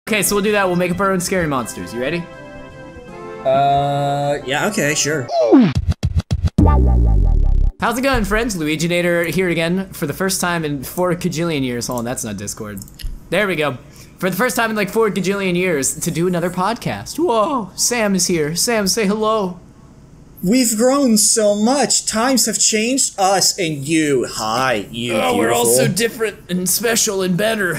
Okay, so we'll do that. We'll make up our own scary monsters. You ready? Yeah, okay, sure. How's it going, friends? LUIGINATOR here again for the first time in 4 gajillion years. Hold on, that's not Discord. There we go. For the first time in like 4 gajillion years to do another podcast. Whoa, Sam is here. Sam, say hello. We've grown so much. Times have changed us and you. Hi, you beautiful. We're all so different and special and better.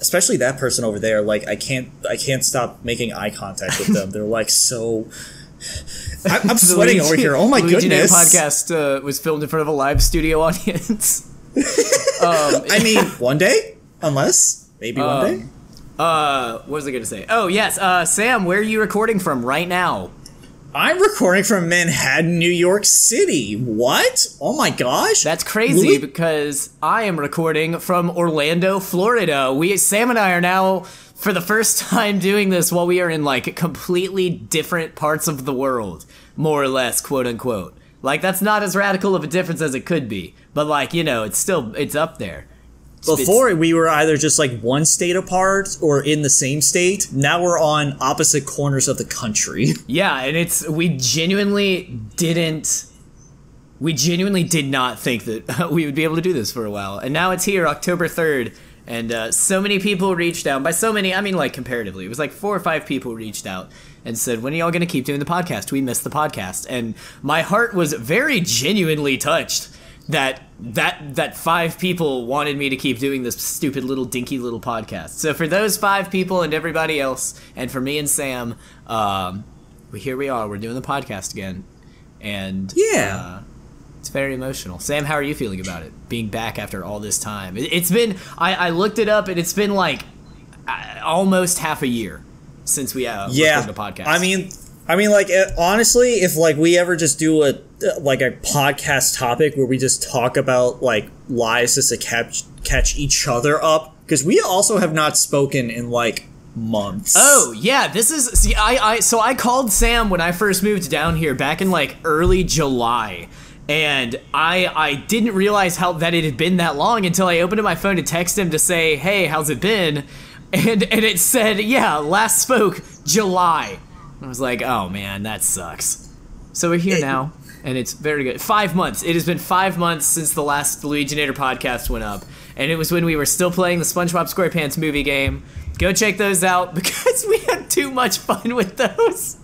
Especially that person over there. Like, I can't stop making eye contact with them. They're like so... I'm sweating over here. Oh my goodness. The podcast was filmed in front of a live studio audience. I mean, one day? Unless. Maybe one day? What was I going to say? Oh, yes. Sam, where are you recording from right now? I'm recording from Manhattan, New York City. What? Oh my gosh. That's crazy because I am recording from Orlando, Florida. Sam and I are now, for the first time, doing this while we are in like completely different parts of the world, more or less, quote unquote. Like, that's not as radical of a difference as it could be, but like, you know, it's up there. Before, we were either just like one state apart or in the same state. Now we're on opposite corners of the country. Yeah, and we genuinely did not think that we would be able to do this for a while. And now it's here, October 3rd, and so many people reached out. By so many, I mean like comparatively. It was like 4 or 5 people reached out and said, when are y'all going to keep doing the podcast? We missed the podcast. And my heart was very genuinely touched that 5 people wanted me to keep doing this stupid little dinky little podcast. So for those 5 people and everybody else, and for me and Sam, here we are. We're doing the podcast again, and yeah, it's very emotional. Sam, how are you feeling about it? Being back after all this time. It's been. I looked it up, and it's been like almost half a year since we recorded a podcast. I mean, like, honestly, if, like, we ever just do a podcast topic where we just talk about, like, lies just to catch each other up, because we also have not spoken in, like, months. Oh, yeah, this is, see, so I called Sam when I first moved down here back in, like, early July, and I didn't realize that it had been that long until I opened up my phone to text him to say, hey, how's it been? And it said, yeah, last spoke July. I was like, oh man, that sucks. So we're here now, and it's very good. 5 months. It has been 5 months since the last LUIGINATOR podcast went up, and it was when we were still playing the SpongeBob SquarePants movie game. Go check those out, because we had too much fun with those.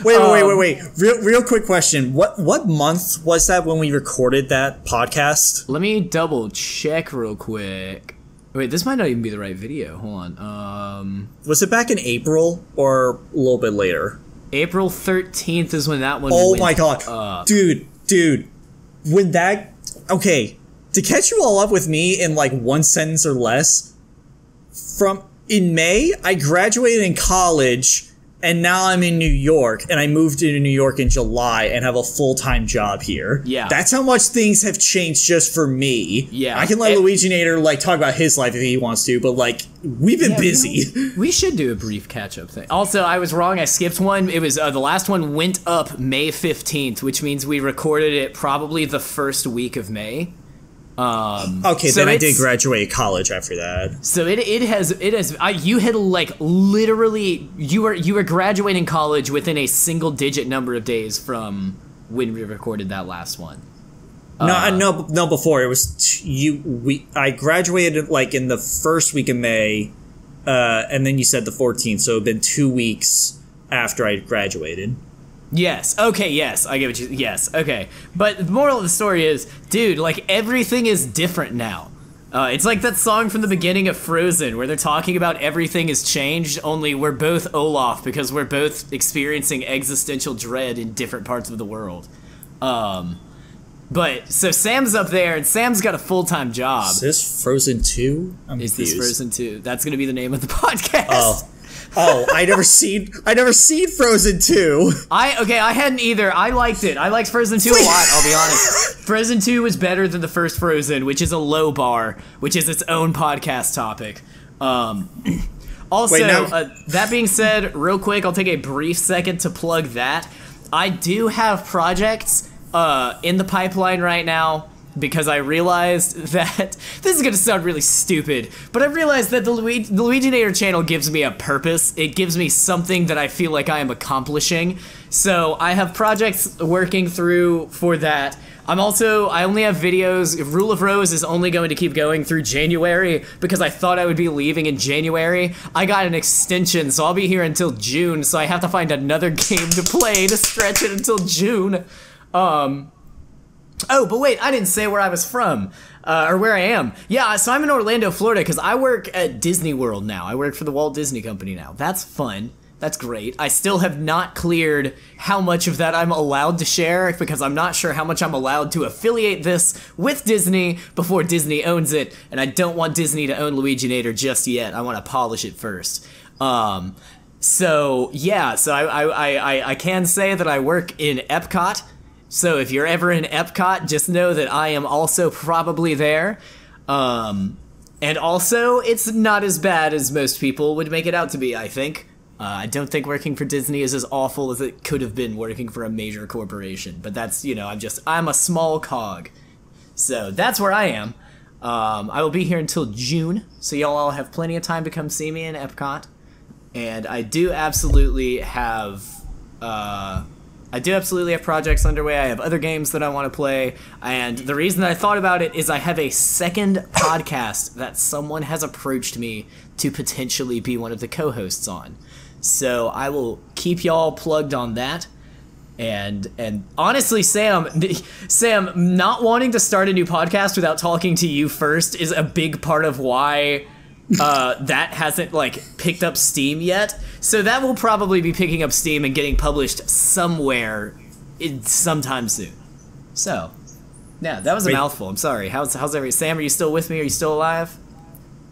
Wait. Real quick question. What month was that when we recorded that podcast? Let me double check real quick. Wait, this might not even be the right video. Hold on. Was it back in April or a little bit later? April 13th is when that one went my god. Dude. When that... Okay, to catch you all up with me in like one sentence or less, in May, I graduated in college, and now I'm in New York, and I moved into New York in July and have a full-time job here. Yeah. That's how much things have changed just for me. Yeah. I can let LUIGINATOR, like, talk about his life if he wants to, but, like, we've been busy. We should do a brief catch-up thing. Also, I was wrong. I skipped one. It was, the last one went up May 15th, which means we recorded it probably the first week of May. Okay, so then I did graduate college after that. So it has you had like literally you were graduating college within a single digit number of days from when we recorded that last one. No, before it was I graduated like in the first week of May, and then you said the 14th, so it had been 2 weeks after I graduated. Yes. Okay. Yes. I get what you. Yes. Okay. But the moral of the story is, dude, like everything is different now. It's like that song from the beginning of Frozen where they're talking about everything has changed. Only we're both Olaf because we're both experiencing existential dread in different parts of the world. But so Sam's up there and Sam's got a full-time job. Is this Frozen 2? Is this Frozen 2? That's gonna be the name of the podcast. I never seen Frozen 2. I hadn't either. I liked it. I liked Frozen 2 a lot, I'll be honest. Frozen 2 was better than the first Frozen, which is a low bar, which is its own podcast topic. Also, that being said, real quick, I'll take a brief second to plug that. I do have projects in the pipeline right now because I realized that this is gonna sound really stupid, but I realized that the Luiginator channel gives me a purpose. It gives me something that I feel like I am accomplishing. So I have projects working through for that. I only have videos. Rule of Rose is only going to keep going through January because I thought I would be leaving in January. I got an extension, so I'll be here until June, so I have to find another game to play to stretch it until June. Oh, but wait, I didn't say where I was from, or where I am. Yeah, so I'm in Orlando, Florida, because I work at Disney World now. I work for the Walt Disney Company now. That's fun. That's great. I still have not cleared how much of that I'm allowed to share because I'm not sure how much I'm allowed to affiliate this with Disney before Disney owns it, and I don't want Disney to own Luiginator just yet. I want to polish it first. So yeah, so I can say that I work in Epcot. So if you're ever in Epcot, just know that I am also probably there. And also, it's not as bad as most people would make it out to be, I think. I don't think working for Disney is as awful as it could have been working for a major corporation. But that's, you know, I'm a small cog. So that's where I am. I will be here until June, so y'all all have plenty of time to come see me in Epcot. And I do absolutely have projects underway. I have other games that I want to play. And the reason that I thought about it is I have a second podcast that someone has approached me to potentially be one of the co-hosts on. So I will keep y'all plugged on that. And honestly, Sam, not wanting to start a new podcast without talking to you first is a big part of why that hasn't like picked up steam yet. So that will probably be picking up steam and getting published somewhere sometime soon. So yeah, that was a mouthful. I'm sorry. How's everything? Sam, are you still with me? Are you still alive?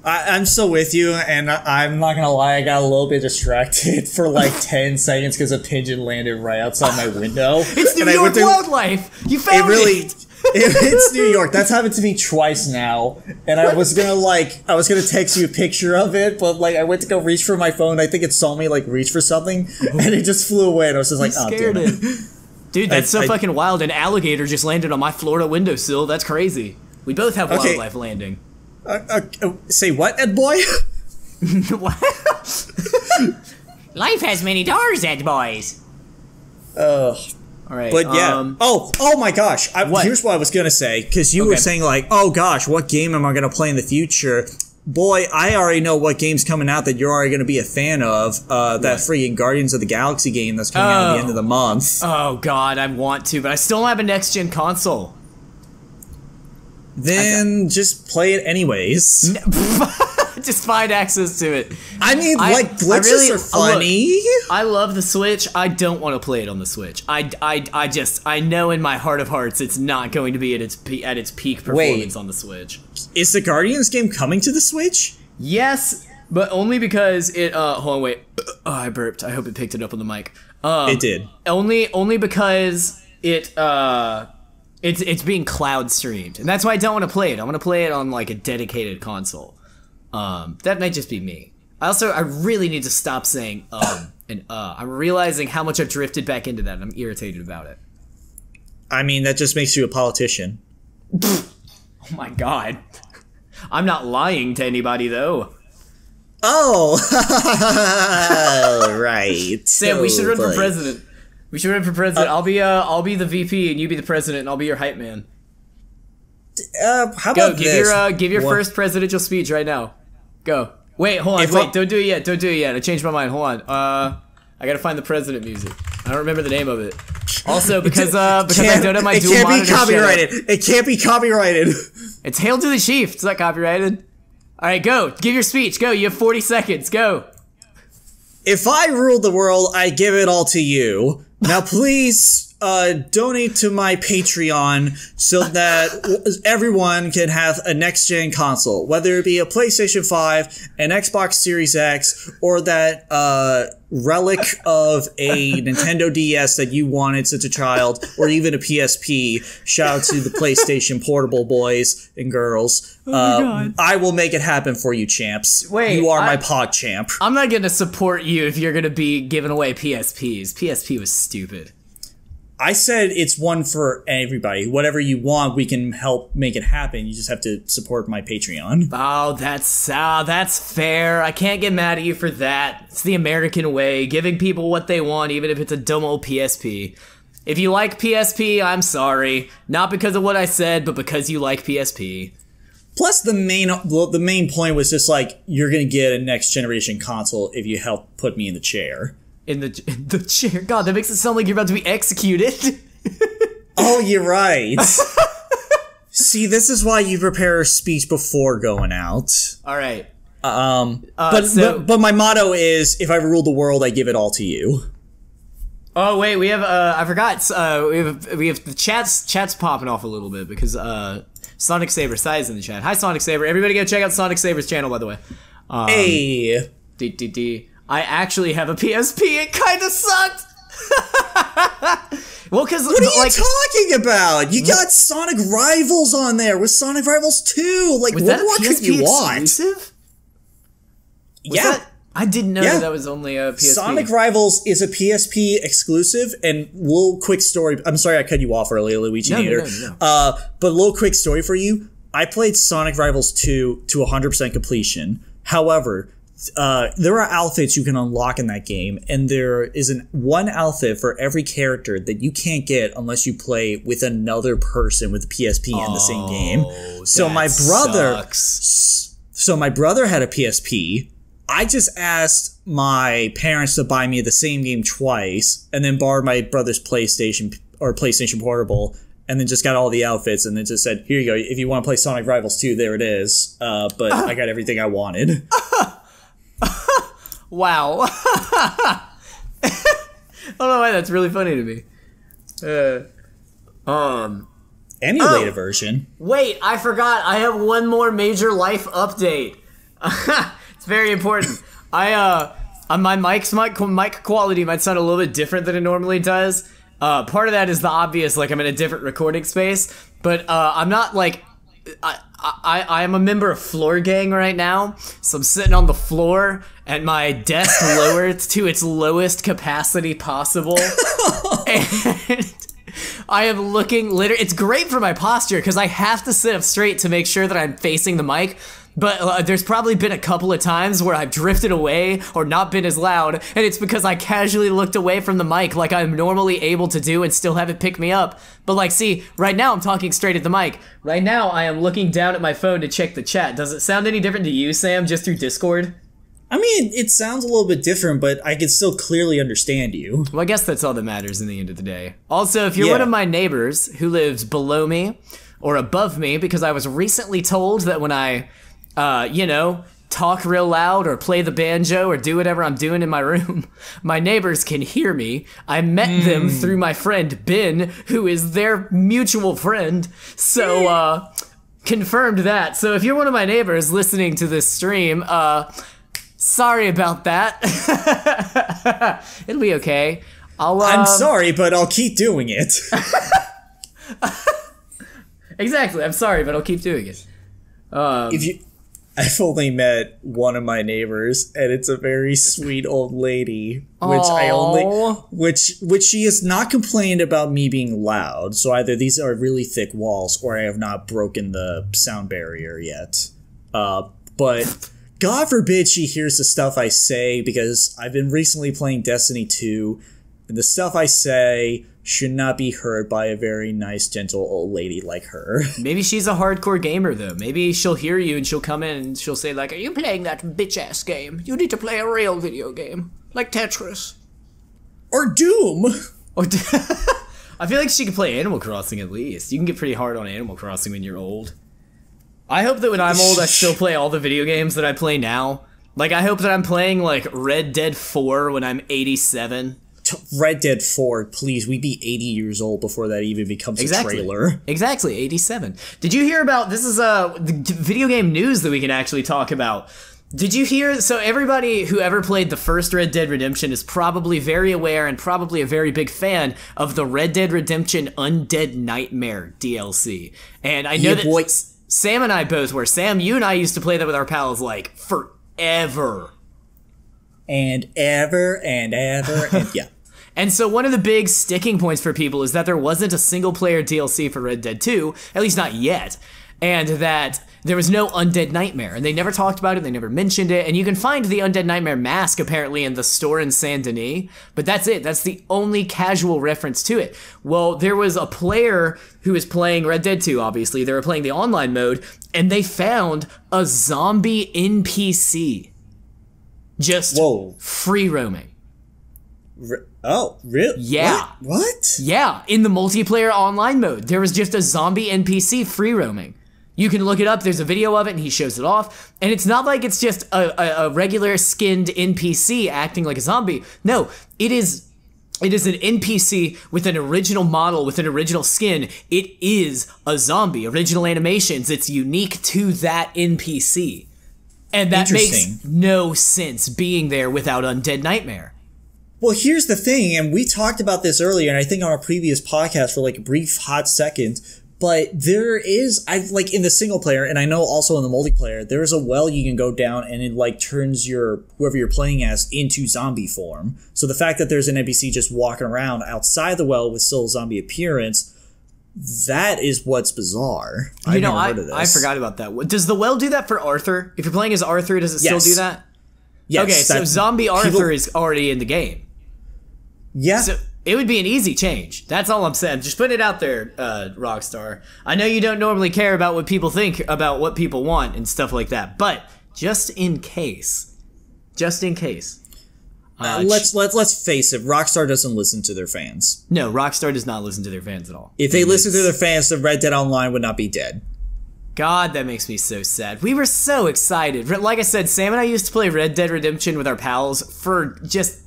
I'm still with you, and I'm not gonna lie, I got a little bit distracted for like 10 seconds because a pigeon landed right outside my window. It's New York wildlife! You found it! It's New York. That's happened to me twice now. And I was gonna text you a picture of it, but like I went to go reach for my phone, I think it saw me like reach for something, and it just flew away, and I was just like, oh, damn it. Dude, that's so fucking wild. An alligator just landed on my Florida windowsill. That's crazy. We both have wildlife landing. Say what, Ed boy? What? Life has many doors, Ed boys. All right. But yeah. Oh my gosh. Here's what I was gonna say, because you were saying like, oh gosh, what game am I gonna play in the future? Boy, I already know what game's coming out that you're already gonna be a fan of. That freaking Guardians of the Galaxy game that's coming out at the end of the month. Oh god, I want to, but I still don't have a next-gen console. Then just play it anyways. Just find access to it. I mean, like, glitches are funny. Look, I love the Switch. I don't want to play it on the Switch. I know in my heart of hearts it's not going to be at its peak performance on the Switch. Is the Guardians game coming to the Switch? Yes, but only because it. Hold on, wait. Oh, I burped. I hope it picked it up on the mic. It did. Only because it. It's being cloud streamed, and that's why I don't want to play it. I want to play it on like a dedicated console. That might just be me. I really need to stop saying and I'm realizing how much I've drifted back into that, and I'm irritated about it. I mean, that just makes you a politician. Oh my god. I'm not lying to anybody though. Oh, right. Sam, we should run for president. We should run for president. I'll be the VP and you be the president, and I'll be your hype man. How about this? Give your first presidential speech right now. Go. Wait, hold on. Wait, don't do it yet. Don't do it yet. I changed my mind. Hold on. I gotta find the president music. I don't remember the name of it. Also, because I don't have my dual monitor. It can't be copyrighted. It can't be copyrighted. It's Hail to the Chief. It's not copyrighted. All right, go. Give your speech. Go. You have 40 seconds. Go. If I ruled the world, I'd give it all to you. Now, please donate to my Patreon so that everyone can have a next-gen console, whether it be a PlayStation 5, an Xbox Series X, or that relic of a Nintendo DS that you wanted since a child, or even a PSP. Shout out to the PlayStation Portable boys and girls. Oh my God. I will make it happen for you, champs. Wait, you are my pod champ. I'm not going to support you if you're going to be giving away PSPs. PSP was stupid. I said it's one for everybody. Whatever you want, we can help make it happen. You just have to support my Patreon. Oh, that's fair. I can't get mad at you for that. It's the American way, giving people what they want, even if it's a dumb old PSP. If you like PSP, I'm sorry. Not because of what I said, but because you like PSP. Plus, the main point was just like, you're gonna get a next generation console if you help put me in the chair. In the chair? God, that makes it sound like you're about to be executed. Oh, you're right. See, this is why you prepare a speech before going out. All right. But my motto is, if I rule the world, I give it all to you. Oh wait, we have I forgot. We have the chat's popping off a little bit because Sonic Saber Sai's in the chat. Hi Sonic Saber. Everybody go check out Sonic Saber's channel, by the way. Hey. I actually have a PSP. It kind of sucked. Well, because what are you talking about? You got Sonic Rivals on there with Sonic Rivals 2. Like, what could you want? Exclusive? Yeah. I didn't know that was only a PSP. Sonic Rivals is a PSP exclusive, and little quick story. I'm sorry I cut you off earlier, LUIGINATOR. No. But a little quick story for you. I played Sonic Rivals 2 to 100% completion. However, there are outfits you can unlock in that game, and there is one outfit for every character that you can't get unless you play with another person with a PSP in the same game. So my brother had a PSP. I just asked my parents to buy me the same game twice, and then borrowed my brother's PlayStation Portable, and then just got all the outfits, and then just said, "Here you go. If you want to play Sonic Rivals 2, there it is." But I got everything I wanted. Wow. I don't know why that's really funny to me. Emulated version. Wait, I forgot. I have one more major life update. It's very important. My mic quality might sound a little bit different than it normally does. Part of that is the obvious, like I'm in a different recording space, but I'm not like I am a member of Floor Gang right now, so I'm sitting on the floor and my desk lowered to its lowest capacity possible, and I am looking it's great for my posture because I have to sit up straight to make sure that I'm facing the mic. But there's probably been a couple of times where I've drifted away or not been as loud, and it's because I casually looked away from the mic like I'm normally able to do and still have it pick me up. But like, see, right now I'm talking straight at the mic. Right now I am looking down at my phone to check the chat. Does it sound any different to you, Sam, just through Discord? I mean, it sounds a little bit different, but I can still clearly understand you. Well, I guess that's all that matters in the end of the day. Also, if you're one of my neighbors who lives below me or above me, because I was recently told that when I talk real loud or play the banjo or do whatever I'm doing in my room, my neighbors can hear me. I met them through my friend Ben, who is their mutual friend. So, confirmed that. So if you're one of my neighbors listening to this stream, sorry about that. It'll be okay. I'm sorry, but I'll keep doing it. Exactly. I'm sorry, but I'll keep doing it. I've only met one of my neighbors, and it's a very sweet old lady, which she has not complained about me being loud. So either these are really thick walls, or I have not broken the sound barrier yet. But God forbid she hears the stuff I say, because I've been recently playing Destiny 2, and the stuff I say should not be heard by a very nice, gentle old lady like her. Maybe she's a hardcore gamer, though. Maybe she'll hear you and she'll come in and she'll say, like, "Are you playing that bitch-ass game? You need to play a real video game. Like Tetris. Or Doom." I feel like she could play Animal Crossing at least. You can get pretty hard on Animal Crossing when you're old. I hope that when I'm old, I still play all the video games that I play now. Like, I hope that I'm playing, like, Red Dead 4 when I'm 87. Red Dead 4, please, we'd be 80 years old before that even becomes a trailer. Exactly, 87. Did you hear about, this is the video game news that we can actually talk about. Did you hear, so everybody who ever played the first Red Dead Redemption is probably very aware and probably a very big fan of the Red Dead Redemption Undead Nightmare DLC. And I know that Sam and I both were. Sam, you and I used to play that with our pals, like, forever. And ever, and ever, and yeah. And so one of the big sticking points for people is that there wasn't a single-player DLC for Red Dead 2, at least not yet, and that there was no Undead Nightmare, and they never talked about it, they never mentioned it, and you can find the Undead Nightmare mask apparently in the store in Saint Denis, but that's it. That's the only casual reference to it. Well, there was a player who was playing Red Dead 2, obviously. They were playing the online mode, and they found a zombie NPC just free roaming. Oh, really? Yeah. What? Yeah, in the multiplayer online mode, there was just a zombie NPC free roaming. You can look it up, there's a video of it, and he shows it off. And it's not like it's just a regular skinned NPC acting like a zombie. No, it is an NPC with an original model, with an original skin. It is a zombie. Original animations, it's unique to that NPC. And that makes no sense being there without Undead Nightmare. Well, here's the thing, and we talked about this earlier, and I think on our previous podcast for like a brief hot second, but there is, like in the single player, and I know also in the multiplayer, there's a well you can go down and it like turns whoever you're playing as into zombie form. So the fact that there's an NPC just walking around outside the well with still a zombie appearance, that is what's bizarre. I've never heard of this. I forgot about that. Does the well do that for Arthur? If you're playing as Arthur, does it still do that? Yes. Okay, so zombie Arthur is already in the game. Yeah. So it would be an easy change. That's all I'm saying. Just put it out there, Rockstar. I know you don't normally care about what people think about what people want and stuff like that, but just in case. Let's face it. Rockstar doesn't listen to their fans. No, Rockstar does not listen to their fans at all. If they listened to their fans, the Red Dead Online would not be dead. God, that makes me so sad. We were so excited. Like I said, Sam and I used to play Red Dead Redemption with our pals for just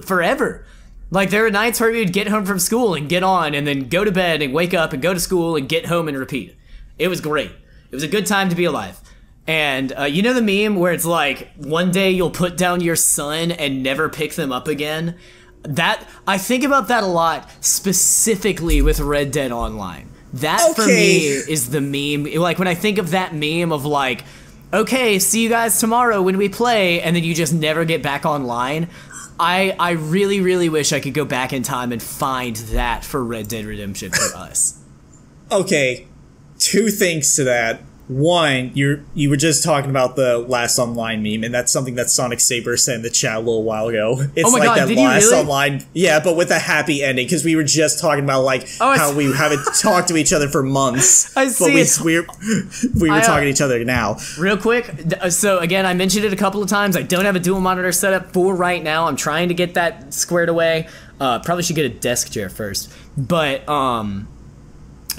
forever. Like, there were nights where we would get home from school and get on and then go to bed and wake up and go to school and get home and repeat. It was great. It was a good time to be alive. And you know the meme where it's like, one day you'll put down your son and never pick them up again? I think about that a lot, specifically with Red Dead Online. That, for me, is the meme. Like, when I think of that meme of like, okay, see you guys tomorrow when we play, and then you just never get back online. I really, really wish I could go back in time and find that for Red Dead Redemption for us. Okay, 2 things to that. One, you were just talking about the last online meme, and that's something that Sonic Saber sent in the chat a little while ago. It's oh my like God, that last online, yeah, but with a happy ending, because we were just talking about like how we haven't talked to each other for months. I see. But we were talking to each other now. Real quick, so again, I mentioned it a couple of times. I don't have a dual monitor setup for right now. I'm trying to get that squared away. Probably should get a desk chair first, but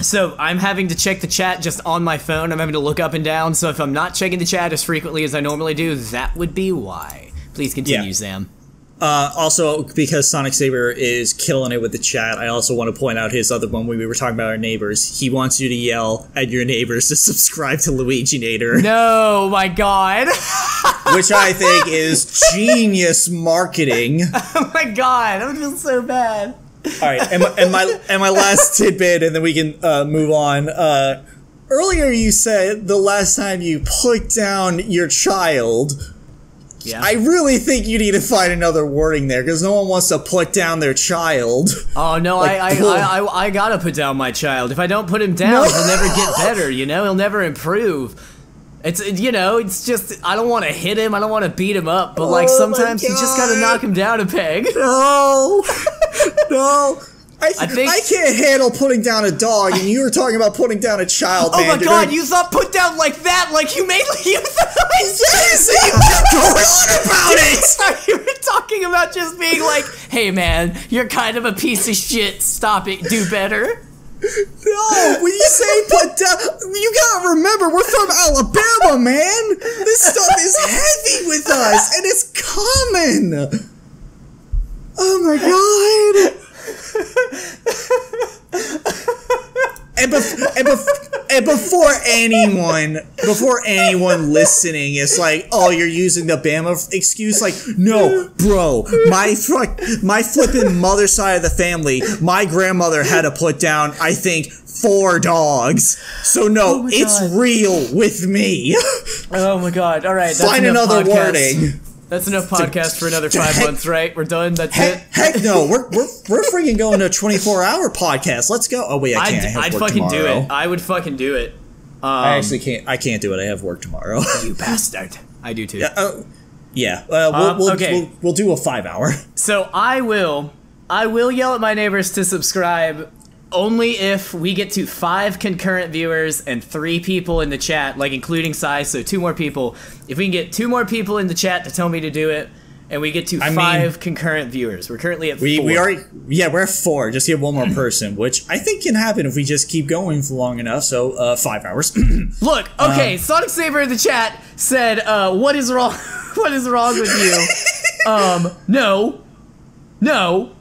so I'm having to check the chat just on my phone. I'm having to look up and down. So if I'm not checking the chat as frequently as I normally do, that would be why. Please continue, Sam. Also, because Sonic Saber is killing it with the chat, I also want to point out his other one when we were talking about our neighbors. He wants you to yell at your neighbors to subscribe to LUIGINATOR. No, my God. Which I think is genius marketing. Oh my God, I would feel so bad. All right, and my last tidbit, and then we can move on. Earlier you said the last time you put down your child. Yeah. I really think you need to find another wording there, because no one wants to put down their child. Oh no, like, I gotta put down my child. If I don't put him down, he'll never get better. You know, he'll never improve. It's, you know, it's just, I don't want to hit him, I don't want to beat him up, but like sometimes you just gotta knock him down a peg. No, no. I can't handle putting down a dog, and you were talking about putting down a child. Oh my God, you thought put down like that, like you made, you thought you go on about it. You were talking about just being like, hey man, you're kind of a piece of shit, stop it, do better. No, when you say put down, you gotta remember, we're from Alabama, man. This stuff is heavy with us, and it's common. Oh my God. And before anyone listening is like, oh, you're using the Bama excuse, like, no, bro, my flippin' mother side of the family, my grandmother had to put down, I think, 4 dogs. So no, it's real with me. Oh my God! All right, find another wording. That's enough podcast for another 5 months, right? We're done. That's it. Heck no, we're freaking going to a 24-hour podcast. Let's go. Oh wait, I can't. I'd fucking do it. I would fucking do it. I actually can't. I can't do it. I have work tomorrow. You bastard. I do too. Yeah. We'll do a 5-hour. So I will yell at my neighbors to subscribe only if we get to 5 concurrent viewers and 3 people in the chat, like including Sai, so 2 more people. If we can get 2 more people in the chat to tell me to do it, and we get to 5 concurrent viewers. We're currently at 4. We're at 4. Just get 1 more person, which I think can happen if we just keep going for long enough. So 5 hours. Look, okay, Sonic Saber in the chat said, "What is wrong? What is wrong with you?" No.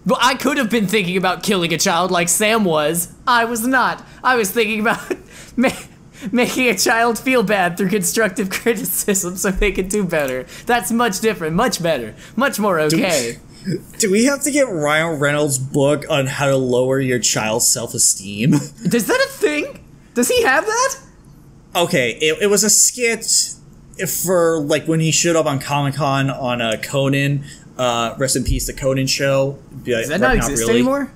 Well, I could have been thinking about killing a child like Sam was. I was not. I was thinking about making a child feel bad through constructive criticism so they could do better. That's much different, much better, much more okay. Do we have to get Ryan Reynolds' book on how to lower your child's self-esteem? Is that a thing? Does he have that? Okay, it was a skit for, like, when he showed up on Comic-Con on Conan. Rest in peace, the Conan show. Does that not exist anymore?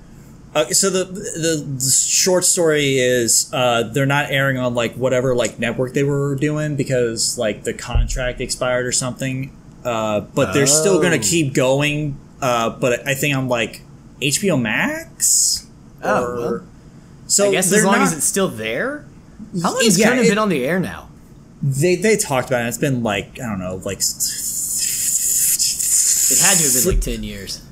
So the short story is they're not airing on like whatever like network they were doing because like the contract expired or something. But they're still gonna keep going. But I think on like HBO Max. Well, so I guess as long as it's still there. How long has Conan been on the air now? They talked about it. It's been like I don't know, like. It had to have been like 10 years.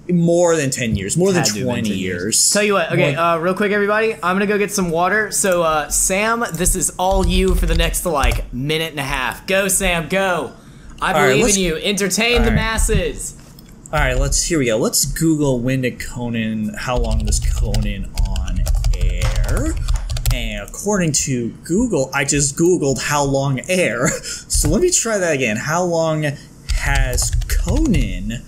More than 10 years. More than 20 years. Tell you what, okay, real quick, everybody. I'm gonna go get some water. So, Sam, this is all you for the next, like, minute and a half. Go, Sam, go. I believe in you. Entertain the masses. Alright, here we go. Let's Google when did Conan, how long was Conan on air? And according to Google, I just Googled how long air. So let me try that again. How long has Conan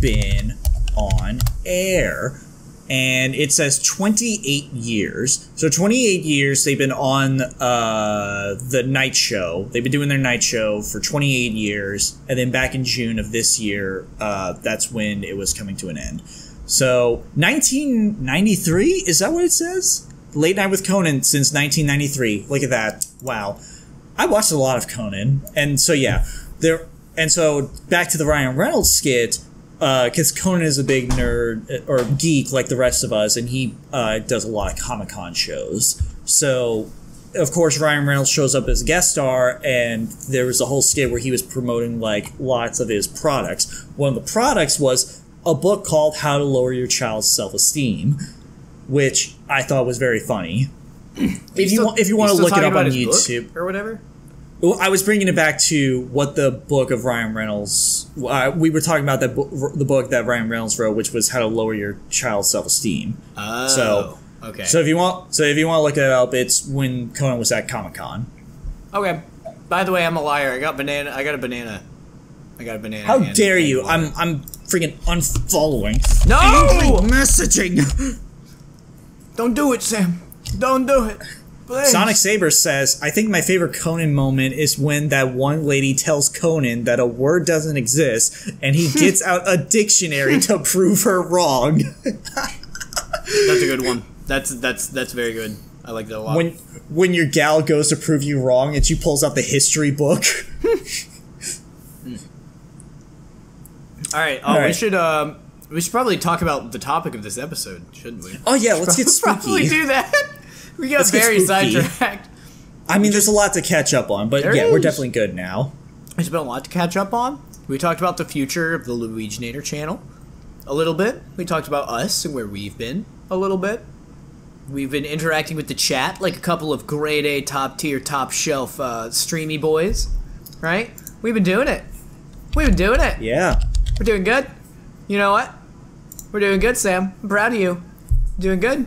been on air? And it says 28 years. So 28 years they've been on the night show. They've been doing their night show for 28 years. And then back in June of this year, that's when it was coming to an end. So 1993, is that what it says? Late Night with Conan since 1993. Look at that. Wow. I watched a lot of Conan. And so yeah, and so back to the Ryan Reynolds skit, because Conan is a big nerd or geek like the rest of us, and he does a lot of Comic-Con shows. So, of course, Ryan Reynolds shows up as a guest star, and there was a whole skit where he was promoting like lots of his products. One of the products was a book called How to Lower Your Child's Self-Esteem, which I thought was very funny. If you want to look it up on YouTube or whatever. Well, I was bringing it back to what the book of Ryan Reynolds. We were talking about the book that Ryan Reynolds wrote, which was How to Lower Your Child's Self-Esteem. Oh, okay. So if you want to look it up, it's when Conan was at Comic-Con. Okay. By the way, I'm a liar. I got a banana. How dare you? I'm freaking unfollowing. No! Angry messaging. Don't do it, Sam. Don't do it. Please. Sonic Saber says, I think my favorite Conan moment is when that one lady tells Conan that a word doesn't exist, and he gets out a dictionary to prove her wrong. That's a good one. That's very good. I like that a lot. When your gal goes to prove you wrong, and she pulls out the history book. All right. We should probably talk about the topic of this episode, shouldn't we? Oh yeah, let's get spooky. Probably do that. We got very sidetracked. I mean, there's a lot to catch up on, but yeah, we're definitely good now. There's been a lot to catch up on. We talked about the future of the LUIGINATOR channel a little bit. We talked about us and where we've been a little bit. We've been interacting with the chat like a couple of grade A, top tier, top shelf streamy boys, right? We've been doing it. Yeah. We're doing good. You know what? We're doing good, Sam. I'm proud of you. Doing good?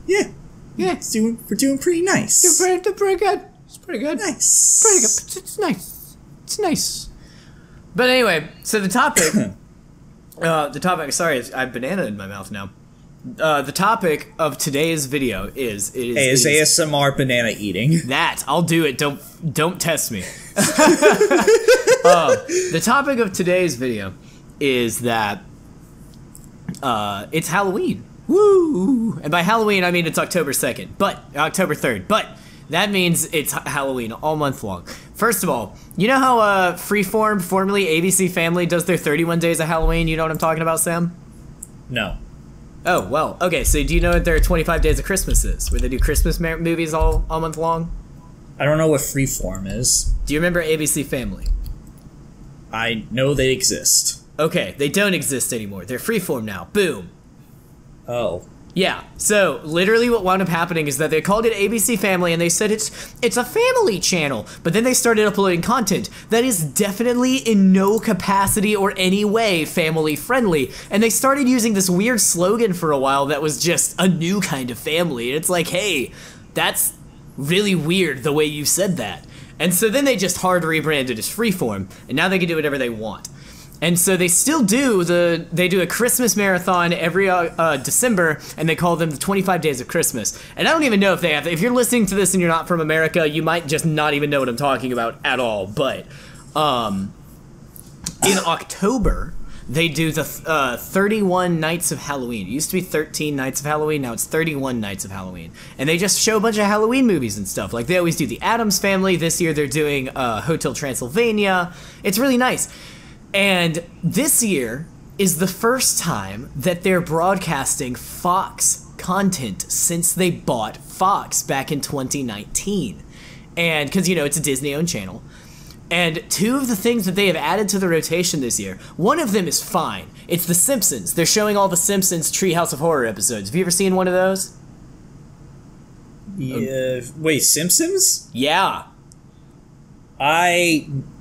Yeah. Yeah. We're doing pretty nice. Doing pretty good. It's pretty good. Nice. Pretty good. It's nice. It's nice. But anyway, so the topic... sorry, I have banana in my mouth now. The topic of today's video is ASMR banana eating. That. I'll do it. Don't test me. The topic of today's video is that it's Halloween. Woo! And by Halloween, I mean it's October 2nd, but October 3rd. But that means it's Halloween all month long. First of all, you know how Freeform, formerly ABC Family, does their 31 days of Halloween? You know what I'm talking about, Sam? No. Oh, well, okay, so do you know what their 25 Days of Christmas is, where they do Christmas movies all month long? I don't know what Freeform is. Do you remember ABC Family? I know they exist. Okay, they don't exist anymore. They're Freeform now. Boom. Oh. Yeah, so literally what wound up happening is that they called it ABC Family and they said it's a family channel, but then they started uploading content that is definitely in no capacity or any way family friendly, and they started using this weird slogan for a while that was just a new kind of family, and it's like, hey, that's really weird the way you said that. And so then they just hard rebranded as Freeform, and now they can do whatever they want. And so they still do they do a Christmas marathon every December, and they call them the 25 Days of Christmas. And I don't even know if they have, if you're listening to this and you're not from America, you might just not even know what I'm talking about at all. But in October, they do the 31 Nights of Halloween. It used to be 13 Nights of Halloween, now it's 31 Nights of Halloween. And they just show a bunch of Halloween movies and stuff. Like they always do the Addams Family. This year they're doing Hotel Transylvania. It's really nice. And this year is the first time that they're broadcasting Fox content since they bought Fox back in 2019. And because, you know, it's a Disney-owned channel. And two of the things that they have added to the rotation this year, one of them is fine. It's The Simpsons. They're showing all the Simpsons Treehouse of Horror episodes. Have you ever seen one of those? Yeah. Wait, Simpsons? Yeah.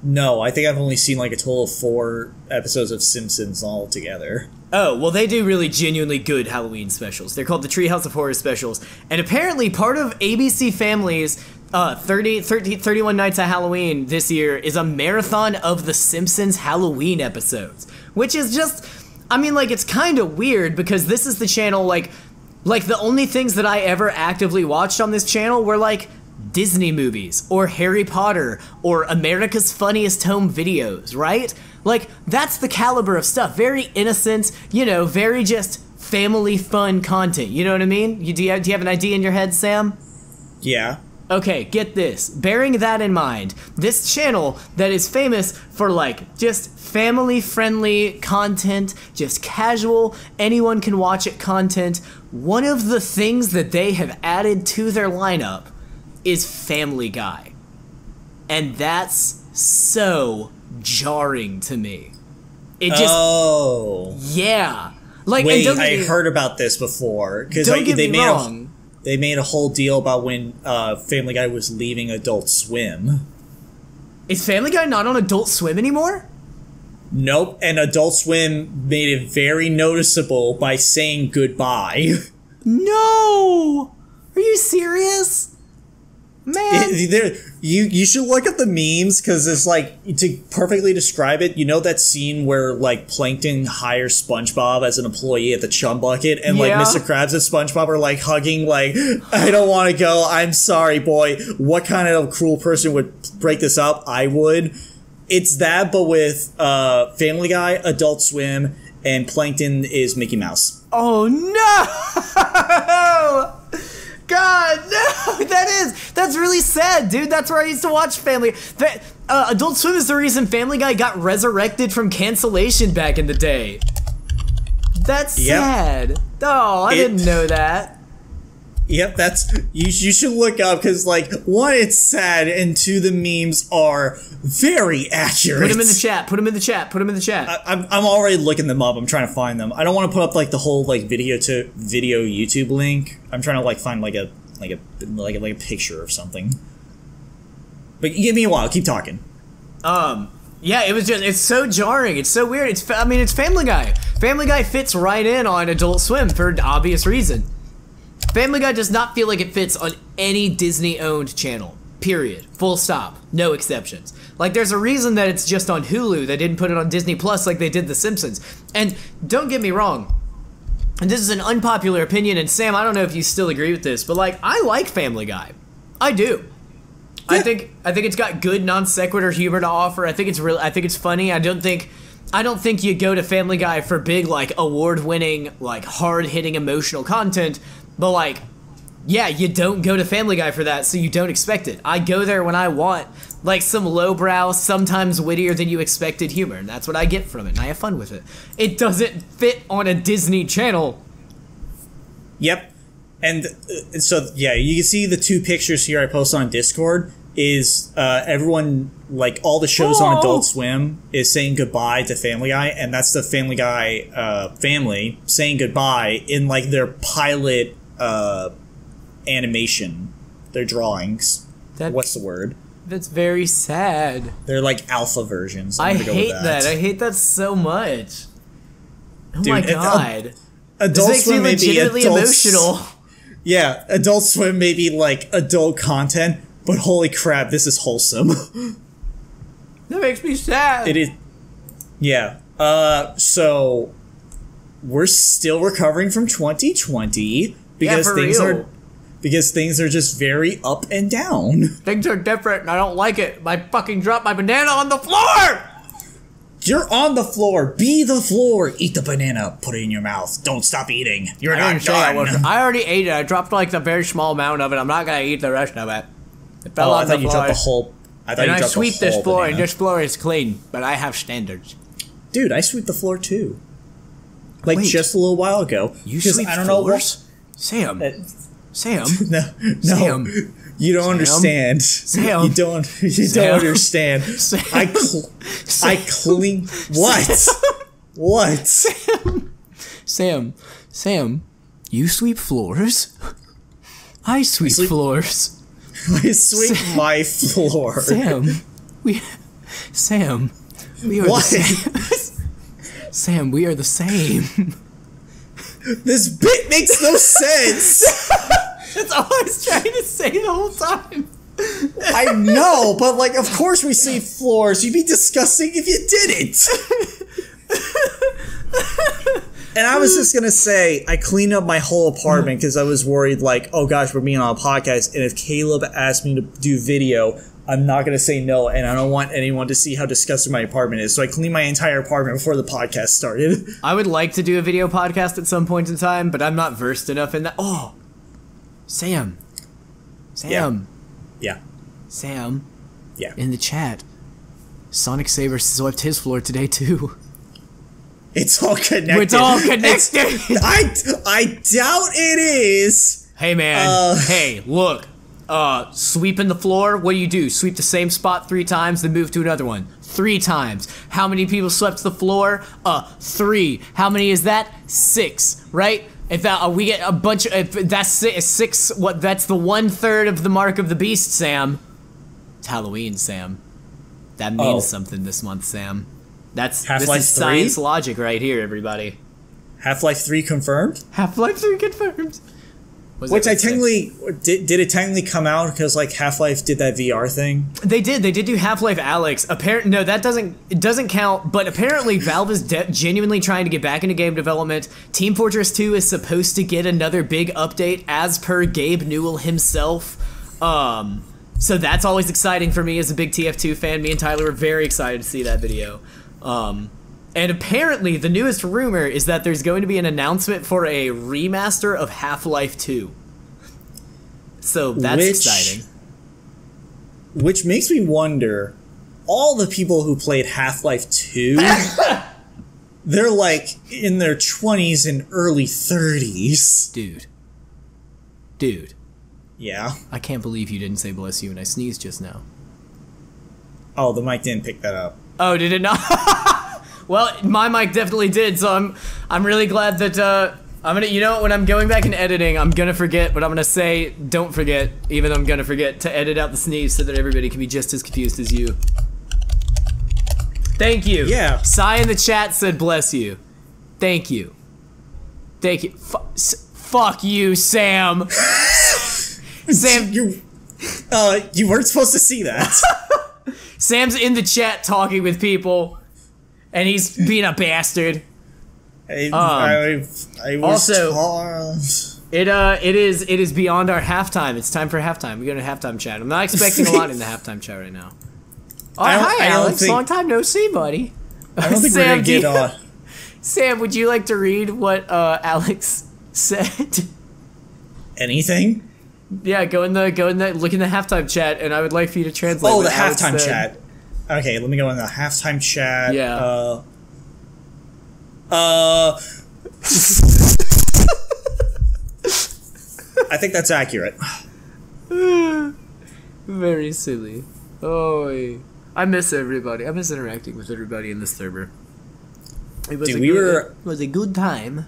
No, I think I've only seen like a total of 4 episodes of Simpsons altogether. Oh, well, they do really genuinely good Halloween specials. They're called the Treehouse of Horror specials. And apparently part of ABC Family's 31 Nights of Halloween this year is a marathon of The Simpsons Halloween episodes. Which is just, I mean, like, it's kind of weird because this is the channel, like the only things that I ever actively watched on this channel were, like, Disney movies, or Harry Potter, or America's Funniest Home Videos, right? Like, that's the caliber of stuff. Very innocent, you know, very just family fun content, you know what I mean? Do you have an idea in your head, Sam? Yeah. Okay, get this. Bearing that in mind, this channel that is famous for, like, just family-friendly content, just casual, anyone can watch it content, one of the things that they have added to their lineup is Family Guy. And that's so jarring to me. It just... Oh. Yeah. Like, wait, I heard about this before. Because they made a whole deal about when Family Guy was leaving Adult Swim. Is Family Guy not on Adult Swim anymore? Nope, and Adult Swim made it very noticeable by saying goodbye. No! Are you serious? Man, you should look at the memes because it's like, to perfectly describe it, you know that scene where like Plankton hires SpongeBob as an employee at the Chum Bucket, and like Mr. Krabs and SpongeBob are like hugging, like, I don't want to go, I'm sorry, boy. What kind of cruel person would break this up? I would. It's that, but with Family Guy, Adult Swim, and Plankton is Mickey Mouse. Oh no! God, no! That's really sad, dude. That's where I used to watch Family. Adult Swim is the reason Family Guy got resurrected from cancellation back in the day. That's sad. Oh, I didn't know that. Yep, you should look up because, like, one, it's sad, and two, the memes are very accurate. Put them in the chat. Put them in the chat. Put them in the chat. I'm already looking them up. I'm trying to find them. I don't want to put up like the whole like video YouTube link. I'm trying to like find like a picture or something. But give me a while. Keep talking. Yeah, it's so jarring. It's so weird. It's Family Guy. Family Guy fits right in on Adult Swim for an obvious reason. Family Guy does not feel like it fits on any Disney-owned channel. Period. Full stop. No exceptions. Like, there's a reason that it's just on Hulu. They didn't put it on Disney Plus like they did The Simpsons. And don't get me wrong, and this is an unpopular opinion, and Sam, I don't know if you still agree with this, but like, I like Family Guy. I do. I think it's got good non sequitur humor to offer. I think it's funny. I don't think you go to Family Guy for big, like, award-winning, like, hard-hitting emotional content, but, like, yeah, you don't go to Family Guy for that, so you don't expect it. I go there when I want, like, some lowbrow, sometimes wittier than you expected humor, and that's what I get from it, and I have fun with it. It doesn't fit on a Disney Channel. Yep. And so, yeah, you can see the 2 pictures here I posted on Discord is everyone, like, all the shows on Adult Swim is saying goodbye to Family Guy, and that's the Family Guy family saying goodbye in, like, their pilot animation, their drawings. What's the word? That's very sad. They're, like, alpha versions. I hate that. I hate that so much. Oh, dude, my God. Adult Swim makes me legitimately emotional. Yeah, Adult Swim may be, like, adult content, but holy crap, this is wholesome. That makes me sad. It is. Yeah. So we're still recovering from 2020 because things are just very up and down. Things are different and I don't like it. I fucking dropped my banana on the floor. You're on the floor. Be the floor. Eat the banana. Put it in your mouth. Don't stop eating. You're not done. I already ate it. I dropped, like, the very small amount of it. I'm not gonna eat the rest of it. It fell on the floor. You dropped the whole. I sweep this floor, and this floor is clean, but I have standards. Dude, I sweep the floor too. Like, wait, just a little while ago. You sweep floors? Sam. Sam. No. Sam. You don't understand. Sam. You don't understand. Sam. I clean. What? What? Sam. You sweep floors? I sweep floors. I sweep my floor. Sam, we are what? The same. Sam, we are the same. This bit makes no sense. That's all I was trying to say the whole time. I know, but, like, of course we sweep floors. You'd be disgusting if you didn't. And I was just gonna say, I cleaned up my whole apartment because I was worried, like, oh gosh, we're being on a podcast, and if Caleb asked me to do video, I'm not gonna say no, and I don't want anyone to see how disgusting my apartment is. So I cleaned my entire apartment before the podcast started. I would like to do a video podcast at some point in time, but I'm not versed enough in that. Oh, Sam. Yeah. Sam. Yeah. In the chat, Sonic Saber swept his floor today too. It's all connected. It's all connected. I doubt it is. Hey, man. Hey, look. Sweeping the floor, what do? Sweep the same spot 3 times, then move to another one. 3 times. How many people swept the floor? 3. How many is that? 6, right? If we get a bunch of, if that's 6, what? That's the 1/3 of the mark of the beast, Sam. It's Halloween, Sam. That means something this month, Sam. This is science logic right here, everybody. Half-Life 3 confirmed? Half-Life 3 confirmed. Which I technically did it technically come out because, like, Half-Life did that VR thing? They did do Half-Life Alyx. No, that doesn't count. But apparently, Valve is genuinely trying to get back into game development. Team Fortress 2 is supposed to get another big update, as per Gabe Newell himself. So that's always exciting for me as a big TF2 fan. Me and Tyler were very excited to see that video. And apparently, the newest rumor is that there's going to be an announcement for a remaster of Half-Life 2. So that's exciting. Which makes me wonder, all the people who played Half-Life 2, they're like in their 20s and early 30s. Dude. Yeah? I can't believe you didn't say bless you when I sneezed just now. Oh, the mic didn't pick that up. Oh, did it not? Well, my mic definitely did, so I'm really glad that, I'm gonna, you know, when I'm going back and editing, I'm gonna forget, but I'm gonna say, don't forget, even though I'm gonna forget, to edit out the sneeze so that everybody can be just as confused as you. Thank you. Yeah. Sai in the chat said bless you. Thank you. Thank you. Fuck you, Sam. Sam. You weren't supposed to see that. Sam's in the chat talking with people. And he's being a bastard. I was also, It is beyond our halftime. It's time for halftime. We go to halftime chat. I'm not expecting a lot in the halftime chat right now. Oh, hi, Alex. Long time no see, buddy. I don't think we're gonna get on. Sam, would you like to read what Alex said? Anything? Yeah, look in the halftime chat, and I would like for you to translate. Oh, the halftime chat. Okay, let me go in the halftime chat. Yeah. I think that's accurate. Very silly. Oh, I miss everybody. I miss interacting with everybody in this server. It was it was a good time.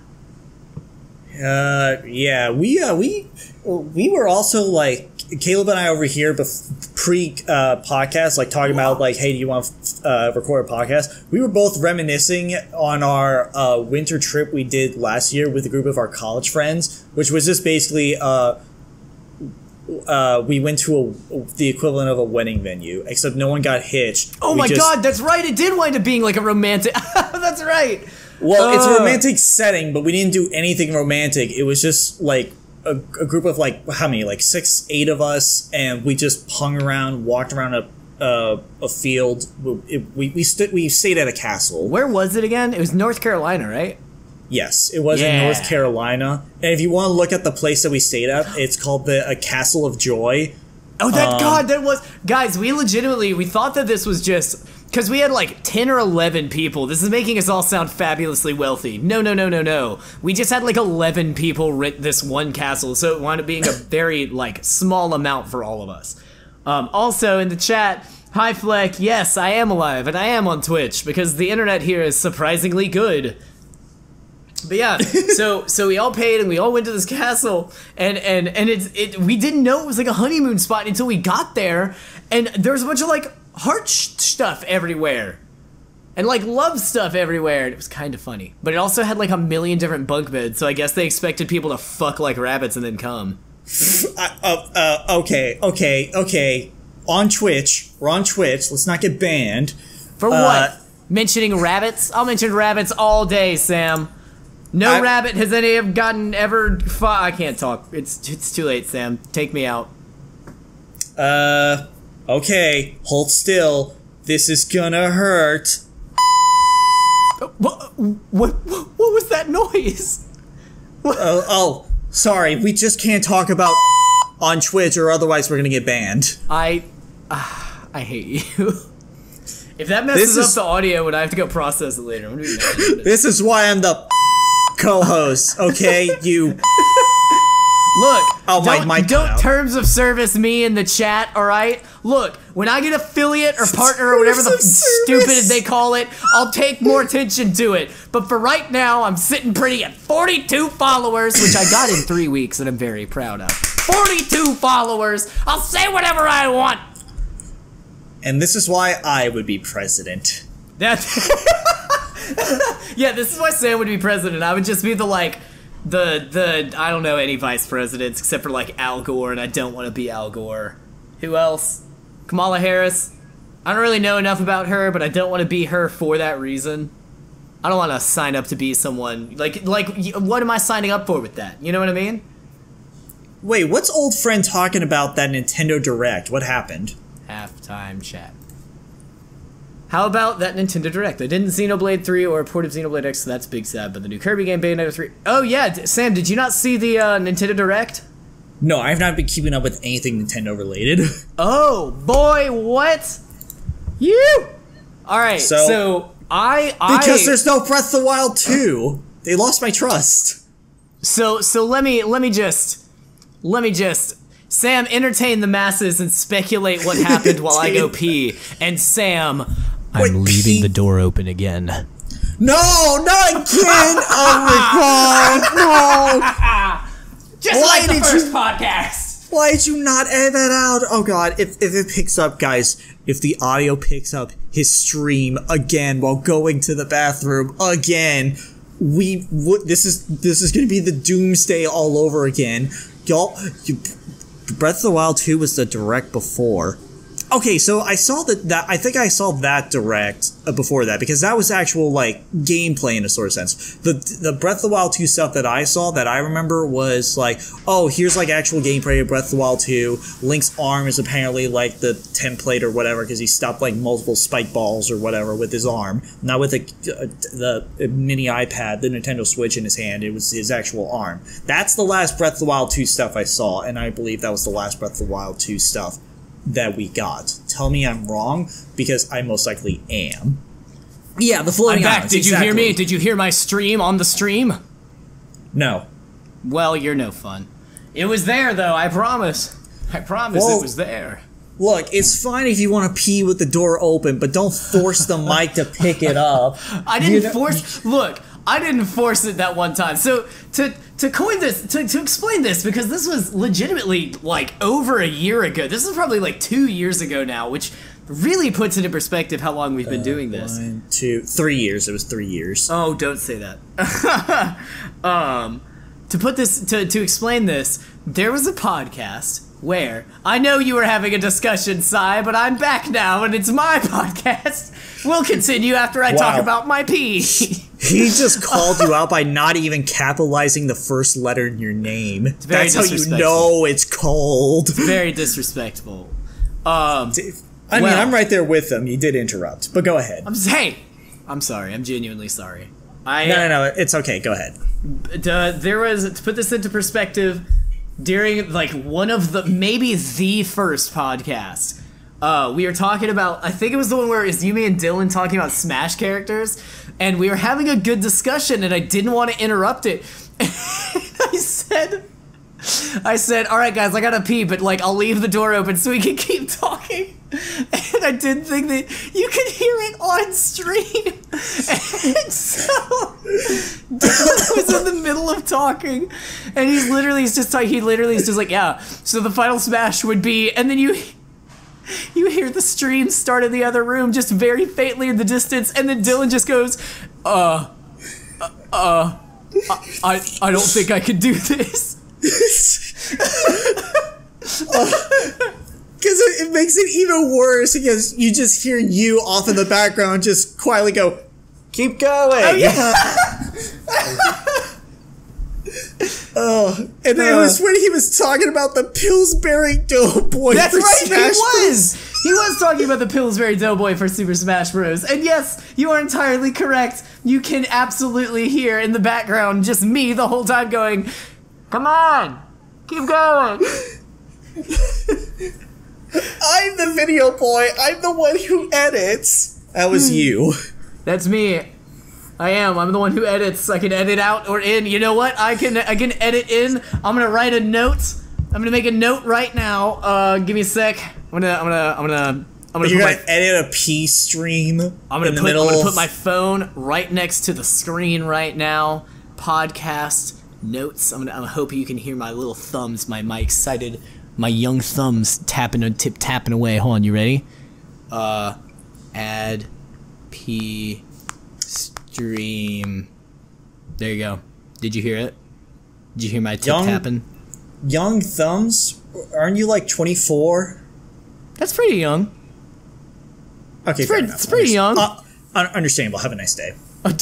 Yeah, we were also like Caleb and I over here pre-podcast, like talking about like, hey, do you want to record a podcast? We were both reminiscing on our winter trip we did last year with a group of our college friends, which was just basically we went to the equivalent of a wedding venue, except no one got hitched. Oh my god, that's right! It did wind up being like a romantic. That's right. Well, it's a romantic setting, but we didn't do anything romantic. It was just like a group of like how many, like 6, 8 of us, and we just hung around, walked around a field. We stayed at a castle. Where was it again? It was North Carolina, right? Yes, it was in North Carolina. And if you want to look at the place that we stayed at, it's called the Castle of Joy. Oh, that was... Guys, we thought that this was just... Because we had like 10 or 11 people. This is making us all sound fabulously wealthy. No. We just had like 11 people rent this one castle, so it wound up being a very like small amount for all of us. Also in the chat, hi Fleck, yes, I am alive, and I am on Twitch, because the internet here is surprisingly good. But yeah, so we all paid and we all went to this castle, and we didn't know it was like a honeymoon spot until we got there, and there's a bunch of like heart stuff everywhere, and like love stuff everywhere, and it was kind of funny. But it also had like a million different bunk beds, so I guess they expected people to fuck like rabbits and then come. Okay. On Twitch, we're on Twitch. Let's not get banned. For what? Mentioning rabbits? I'll mention rabbits all day, Sam. No rabbit has ever I can't talk. It's too late, Sam. Take me out. Okay. Hold still. This is gonna hurt. What was that noise? Oh, sorry. We just can't talk about on Twitch, or otherwise we're gonna get banned. I hate you. If that messes up the audio, and I have to go process it later, I'm gonna be mad. This is why I'm the co-host, okay? You look. Oh, don't terms of service me in the chat, all right? Look, when I get affiliate or partner or whatever the stupid they call it, I'll take more attention to it. But for right now, I'm sitting pretty at 42 followers, which I got in 3 weeks, and I'm very proud of. 42 followers. I'll say whatever I want. And this is why I would be president. Yeah, this is why Sam would be president. I would just be I don't know any vice presidents except for like Al Gore, and I don't want to be Al Gore. Who else? Kamala Harris. I don't really know enough about her, but I don't want to be her for that reason. I don't want to sign up to be someone like what am I signing up for with that? You know what I mean? Wait, what's old friend talking about that Nintendo Direct? What happened? Halftime chat. How about that Nintendo Direct? They didn't Xenoblade 3 or a port of Xenoblade X, so that's big sad, but the new Kirby game, Bayonetta 3... Oh yeah, Sam, did you not see the Nintendo Direct? No, I have not been keeping up with anything Nintendo related. Oh, boy, what? You! Alright, so because there's no Breath of the Wild 2. They lost my trust. So let me just... Sam, entertain the masses and speculate what happened while I go pee. And Sam... I'm leaving the door open again. No, not again! Oh my god, no! Just like the first podcast! Why did you not edit that out? Oh god, if it picks up, guys, if the audio picks up his stream again while going to the bathroom again, this is gonna be the doomsday all over again. Y'all, Breath of the Wild 2 was the direct before. Okay, so I saw that I think I saw that direct before that, because that was actual, like, gameplay in a sort of sense. The Breath of the Wild 2 stuff that I saw, that I remember, was like, oh, here's, like, actual gameplay of Breath of the Wild 2. Link's arm is apparently, like, the template or whatever, because he stopped, like, multiple spike balls or whatever with his arm. Not with the mini iPad, the Nintendo Switch in his hand. It was his actual arm. That's the last Breath of the Wild 2 stuff I saw, and I believe that was the last Breath of the Wild 2 stuff that we got. Tell me I'm wrong, because I most likely am. Yeah, the floating I'm back. islands, Did exactly. you hear me? Did you hear my stream on the stream? No. Well, you're no fun. It was there, though. I promise. I promise it was there. Look, it's fine if you want to pee with the door open, but don't force the mic to pick it up. I didn't force... Look, I didn't force it that one time. So, to coin this, to explain this, because this was legitimately, like, over a year ago. This is probably, like, 2 years ago now, which really puts into perspective how long we've been doing this. 1, 2, 3 years. It was 3 years. Oh, don't say that. To put this, to explain this, there was a podcast where, I know you were having a discussion, Sai, but I'm back now, and it's my podcast. We'll continue after I talk about my pee. He just called you out by not even capitalizing the first letter in your name. That's how you know it's cold. It's very disrespectful. I mean, I'm right there with him. You did interrupt, but go ahead. I'm sorry. I'm genuinely sorry. No, it's okay. Go ahead. There was, to put this into perspective, during, like, one of the, maybe the first podcast, we were talking about, I think it was the one where it was you, me, and Dylan talking about Smash characters, and we were having a good discussion, and I didn't want to interrupt it. I said, all right, guys, I gotta pee, but, like, I'll leave the door open so we can keep talking. And I didn't think that you could hear it on stream. And so Dylan was in the middle of talking, and he literally is just like, yeah, so the final Smash would be, and then you hear the stream start in the other room, just very faintly in the distance, and then Dylan just goes, I don't think I could do this. Because it makes it even worse, because you just hear you off in the background just quietly go, keep going. Oh, yeah. And then it was when he was talking about the Pillsbury Doughboy. That's for right, Smash he was talking about the Pillsbury Doughboy for Super Smash Bros. And yes, you are entirely correct. You can absolutely hear in the background just me the whole time going, come on, keep going. I'm the video boy. I'm the one who edits. That was you. That's me. I am. I'm the one who edits. I can edit out or in. You know what? I can edit in. I'm gonna write a note. I'm gonna make a note right now. Give me a sec. I'm gonna. You're gonna edit a P stream. I'm gonna put my phone right next to the screen right now. Podcast notes. I hope you can hear my little thumbs. My excited. My young thumbs tapping away. Hold on, you ready? Add P stream. There you go. Did you hear it? Did you hear my tapping? Young thumbs? Aren't you like 24? That's pretty young. Okay, it's pretty young. Understandable. Have a nice day. I'm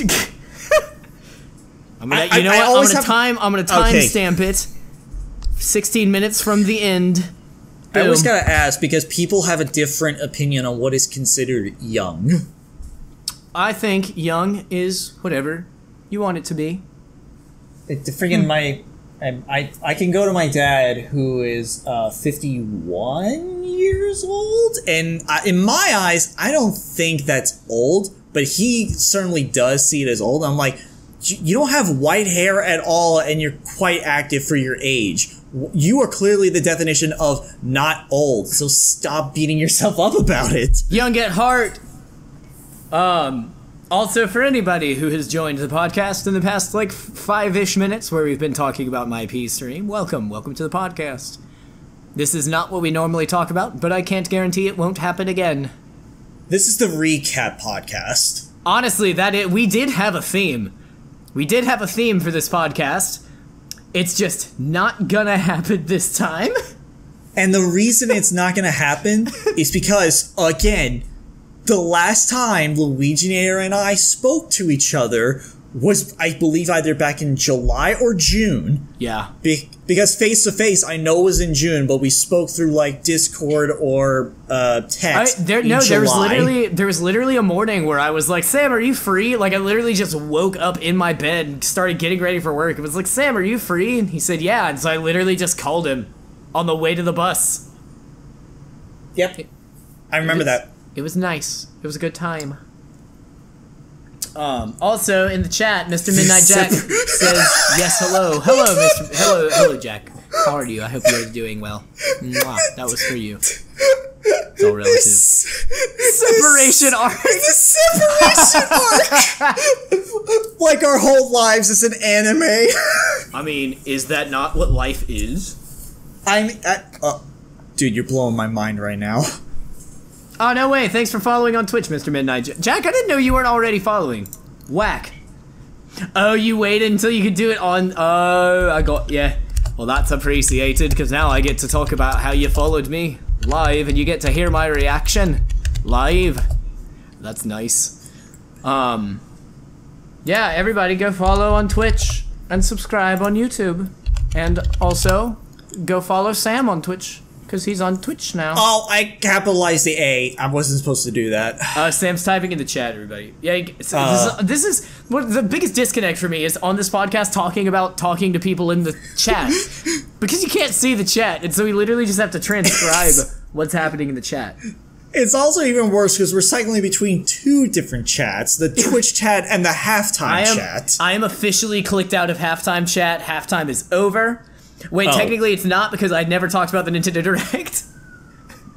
gonna timestamp it. 16 minutes from the end. Boom. I always gotta ask, because people have a different opinion on what is considered young. I think young is whatever you want it to be. I can go to my dad, who is 51 years old, and in my eyes, I don't think that's old, but he certainly does see it as old. I'm like, you don't have white hair at all, and you're quite active for your age. You are clearly the definition of not old, so stop beating yourself up about it. Young at heart. Also, for anybody who has joined the podcast in the past, like, 5-ish minutes where we've been talking about my P stream, welcome to the podcast. This is not what we normally talk about, but I can't guarantee it won't happen again. This is the recap podcast. Honestly, we did have a theme. We did have a theme for this podcast. It's just not gonna happen this time. And the reason it's not going to happen is because, again, the last time LUIGINATOR and I spoke to each other was, I believe, either back in July or June. Yeah. Because face to face, I know it was in June, but we spoke through like Discord or text. There was literally a morning where I was like, Sam, are you free? Like, I literally just woke up in my bed and started getting ready for work. It was like, Sam, are you free? And he said, yeah. And so I literally just called him on the way to the bus. Yep. I remember that. It was nice. It was a good time. Also in the chat, Mr. Midnight Jack says, yes, hello. Hello, Jack. How are you? I hope you're doing well. Mwah, that was for you. It's all relative. Separation arc. The separation arc. Like our whole lives is an anime. I mean, is that not what life is? Dude, you're blowing my mind right now. Oh, no way. Thanks for following on Twitch, Mr. Midnight Jack. I didn't know you weren't already following. Whack. Oh, you waited until you could do it on... Oh, yeah. Well, that's appreciated, because now I get to talk about how you followed me live, and you get to hear my reaction live. That's nice. Yeah, everybody go follow on Twitch, and subscribe on YouTube. And also, go follow Sam on Twitch. Because he's on Twitch now. Oh, I capitalized the A. I wasn't supposed to do that. Sam's typing in the chat, everybody. Yeah, this is what the biggest disconnect for me is on this podcast talking to people in the chat. Because you can't see the chat, and so we literally just have to transcribe what's happening in the chat. It's also even worse because we're cycling between two different chats, the Twitch chat and the halftime chat. I am officially clicked out of halftime chat. Halftime is over. Wait, technically it's not because I never talked about the Nintendo Direct.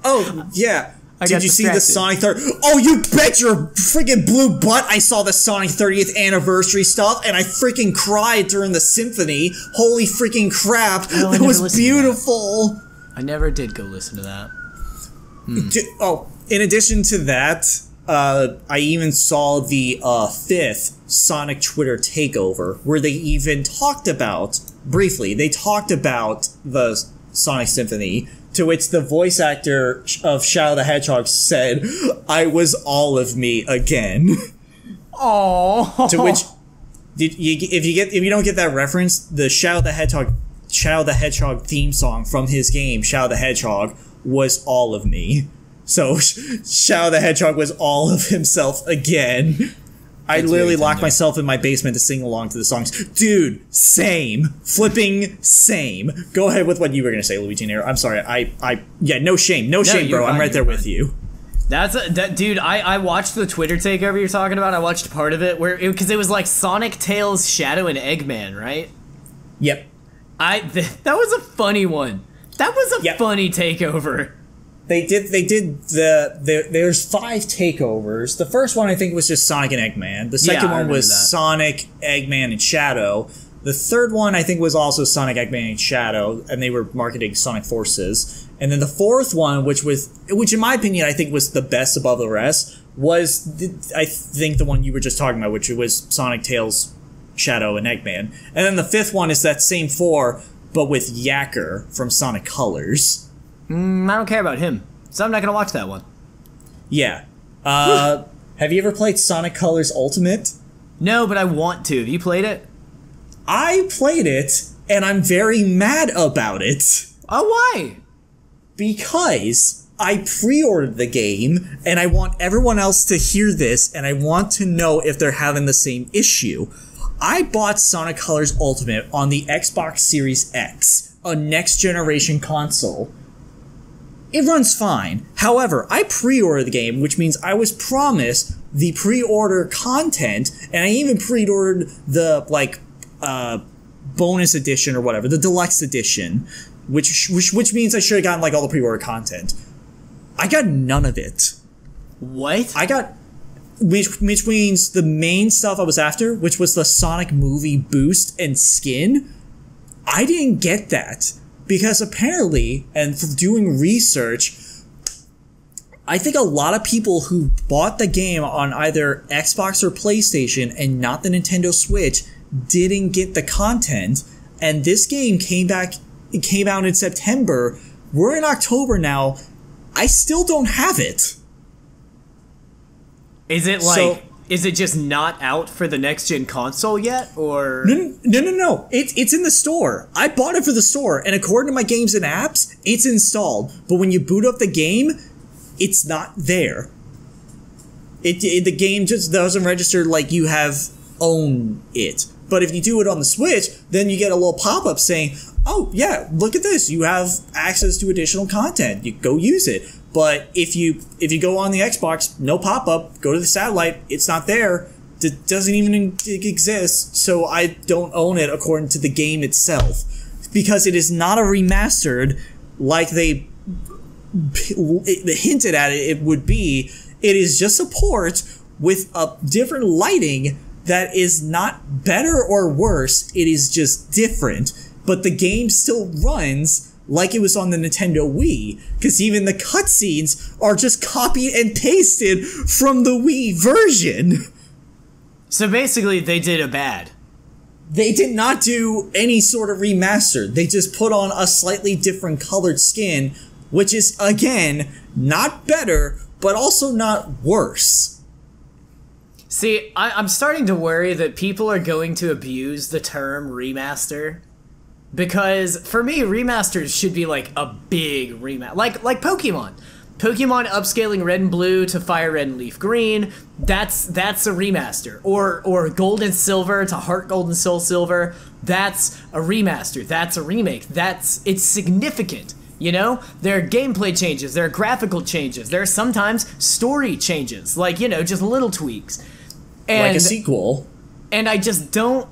Oh, yeah. Did you see the Sonic 30th? Oh, you bet your freaking blue butt I saw the Sonic 30th anniversary stuff, and I freaking cried during the symphony. Holy freaking crap. Oh, it was beautiful. I never did go listen to that. Oh, in addition to that, I even saw the 5th Sonic Twitter takeover, where they even talked about... Briefly, they talked about the Sonic Symphony, to which the voice actor of Shadow the Hedgehog said, I was all of me again. Aww. To which, if you don't get that reference, the Shadow the Hedgehog theme song from his game, Shadow the Hedgehog, was all of me. So, Shadow the Hedgehog was all of himself again. I literally locked myself in my basement to sing along to the songs. Dude, same. Flipping same. Go ahead with what you were going to say, LUIGINATOR. I'm sorry. Yeah, no shame. No shame, bro. I'm right there with you. Dude, I watched the Twitter takeover you're talking about. I watched part of it because it was like Sonic, Tails, Shadow, and Eggman, right? Yep. That was a funny one. That was a funny takeover. There's 5 takeovers. The first one I think was just Sonic and Eggman. The second one was Sonic, Eggman, and Shadow. The third one I think was also Sonic, Eggman, and Shadow, and they were marketing Sonic Forces. And then the fourth one, which in my opinion I think was the best above the rest, was I think the one you were just talking about, which was Sonic, Tails, Shadow, and Eggman. And then the 5th one is that same 4, but with Yacker from Sonic Colors. I don't care about him, so I'm not gonna watch that one. Yeah. Have you ever played Sonic Colors Ultimate? No, but I want to. Have you played it? I played it, and I'm very mad about it. Oh, why? Because I pre-ordered the game, and I want everyone else to hear this, and I want to know if they're having the same issue. I bought Sonic Colors Ultimate on the Xbox Series X, a next-generation console. It runs fine. However, I pre-ordered the game, which means I was promised the pre-order content, and I even pre-ordered the, bonus edition or whatever, the deluxe edition, which means I should have gotten, all the pre-order content. I got none of it. What? I got... Which means the main stuff I was after, which was the Sonic movie boost and skin, I didn't get that. Because apparently, and from doing research, I think a lot of people who bought the game on either Xbox or PlayStation and not the Nintendo Switch didn't get the content. And this game came out in September We're in October now. I still don't have it. Is it like, is it just not out for the next gen console yet, or? No. It's in the store. I bought it for the store, and according to my games and apps, it's installed. But when you boot up the game, it's not there. The game just doesn't register like you have owned it. But if you do it on the Switch, then you get a little pop-up saying, oh yeah, look at this, you have access to additional content, you go use it. But if you go on the Xbox, no pop-up, go to the satellite, it's not there, it doesn't even exist, so I don't own it according to the game itself. Because it is not a remastered like they hinted at it would be. It is just a port with a different lighting that is not better or worse, it is just different. But the game still runs like it was on the Nintendo Wii, because even the cutscenes are just copied and pasted from the Wii version. So basically, they did a bad. They did not do any sort of remaster. They just put on a slightly different colored skin, which is, again, not better, but also not worse. See, I'm starting to worry that people are going to abuse the term remaster. Because, for me, remasters should be like a big remaster. Like Pokemon. Pokemon upscaling Red and Blue to Fire Red and Leaf Green, that's a remaster. Or Gold and Silver to Heart Gold and Soul Silver, that's a remaster. That's a remake. It's significant. You know, there are gameplay changes, there are graphical changes, there are sometimes story changes, like, you know, just little tweaks. And, like a sequel. And I just don't,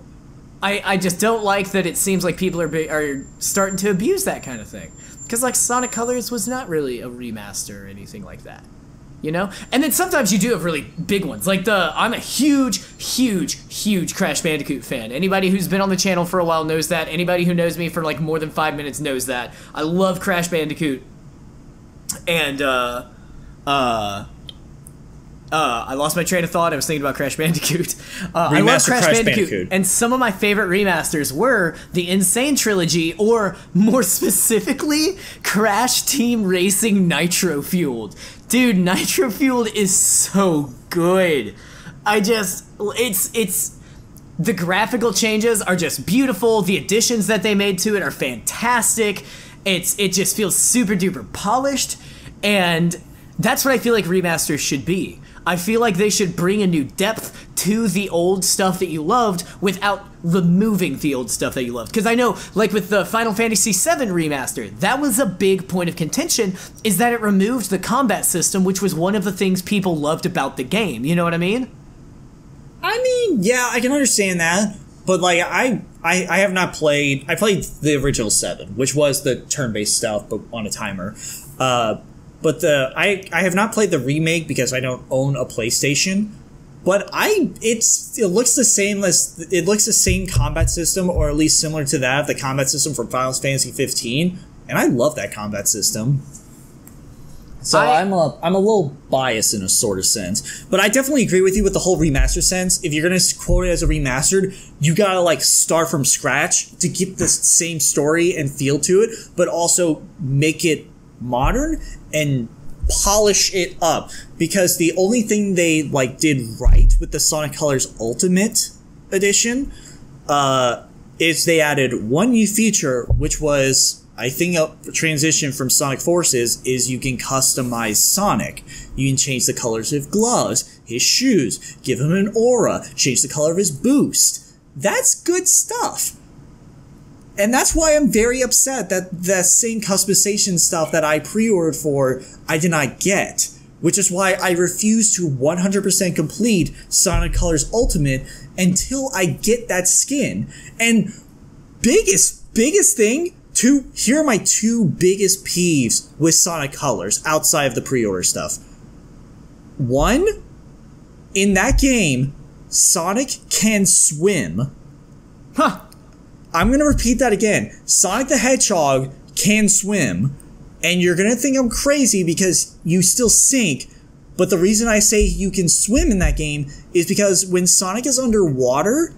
I just don't like that it seems like people are starting to abuse that kind of thing. Because, like, Sonic Colors was not really a remaster or anything like that. You know? And then sometimes you do have really big ones. Like I'm a huge Crash Bandicoot fan. Anybody who's been on the channel for a while knows that. Anybody who knows me for like more than 5 minutes knows that. I love Crash Bandicoot. And, I lost my train of thought. I was thinking about Crash Bandicoot. I love Crash Bandicoot. And some of my favorite remasters were the Insane Trilogy, or more specifically, Crash Team Racing Nitro Fueled. Dude, Nitro Fueled is so good. It's the graphical changes are just beautiful. The additions that they made to it are fantastic. It just feels super duper polished, and that's what I feel like remasters should be. I feel like they should bring a new depth to the old stuff that you loved without removing the old stuff that you loved. Because I know, like with the Final Fantasy VII remaster, that was a big point of contention, is that it removed the combat system, which was one of the things people loved about the game. You know what I mean? I mean, yeah, I can understand that. But, like, I have not played... I played the original 7, which was the turn-based stuff, but on a timer. But I have not played the remake because I don't own a PlayStation. But it looks the same combat system, or at least similar to that of the combat system from Final Fantasy 15, and I love that combat system. So I'm a little biased in a sort of sense, but I definitely agree with you with the whole remaster sense. If you're gonna quote it as a remastered, you gotta like start from scratch to get the same story and feel to it, but also make it modern and polish it up, because the only thing they like did right with the Sonic Colors Ultimate Edition is they added one new feature, which was, I think, a transition from Sonic Forces, is you can customize Sonic. You can change the colors of gloves, his shoes, give him an aura, change the color of his boost. That's good stuff. And that's why I'm very upset that the same customization stuff that I pre-ordered for, I did not get. Which is why I refuse to 100% complete Sonic Colors Ultimate until I get that skin. And biggest thing, here are my two biggest peeves with Sonic Colors outside of the pre-order stuff. One, in that game, Sonic can swim. Huh. I'm going to repeat that again. Sonic the Hedgehog can swim, and you're going to think I'm crazy because you still sink, but the reason I say you can swim in that game is because when Sonic is underwater,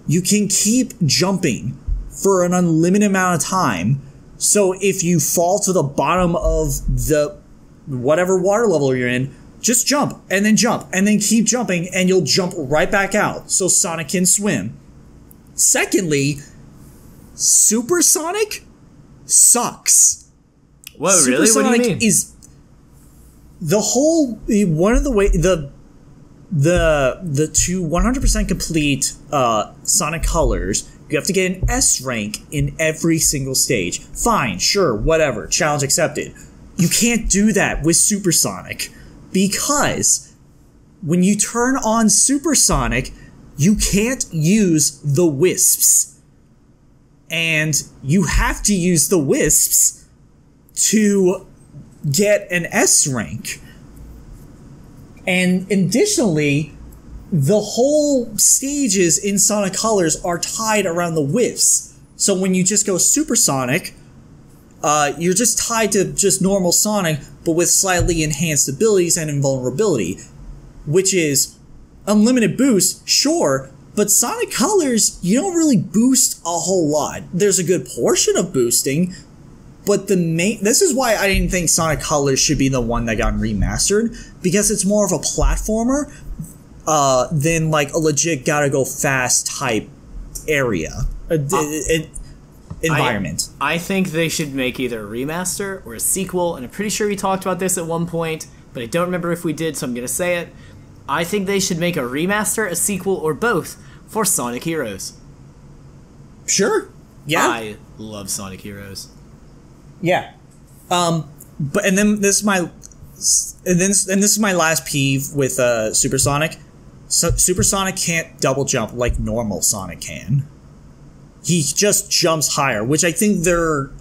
you can keep jumping for an unlimited amount of time, So if you fall to the bottom of the whatever water level you're in, just jump and then keep jumping and you'll jump right back out so Sonic can swim. Secondly, supersonic sucks. Whoa, really? What do you mean? Is the whole one of the way the to 100% complete Sonic Colors, you have to get an S rank in every single stage. Fine, sure, whatever, challenge accepted. You can't do that with Supersonic because when you turn on Supersonic, you can't use the wisps. And you have to use the wisps to get an S rank. And additionally, the whole stages in Sonic Colors are tied around the wisps. So when you just go Supersonic, you're just tied to just normal Sonic, but with slightly enhanced abilities and invulnerability, which is unlimited boost, sure, but Sonic Colors, you don't really boost a whole lot. There's a good portion of boosting, but this is why I didn't think Sonic Colors should be the one that got remastered, because it's more of a platformer than like a legit gotta go fast type area. Environment. I think they should make either a remaster or a sequel, and I'm pretty sure we talked about this at one point, but I don't remember if we did, so I'm going to say it. I think they should make a remaster, a sequel, or both for Sonic Heroes. Sure. Yeah. I love Sonic Heroes. Yeah. But and then this is my last peeve with Supersonic. Supersonic can't double jump like normal Sonic can. He just jumps higher, which I think their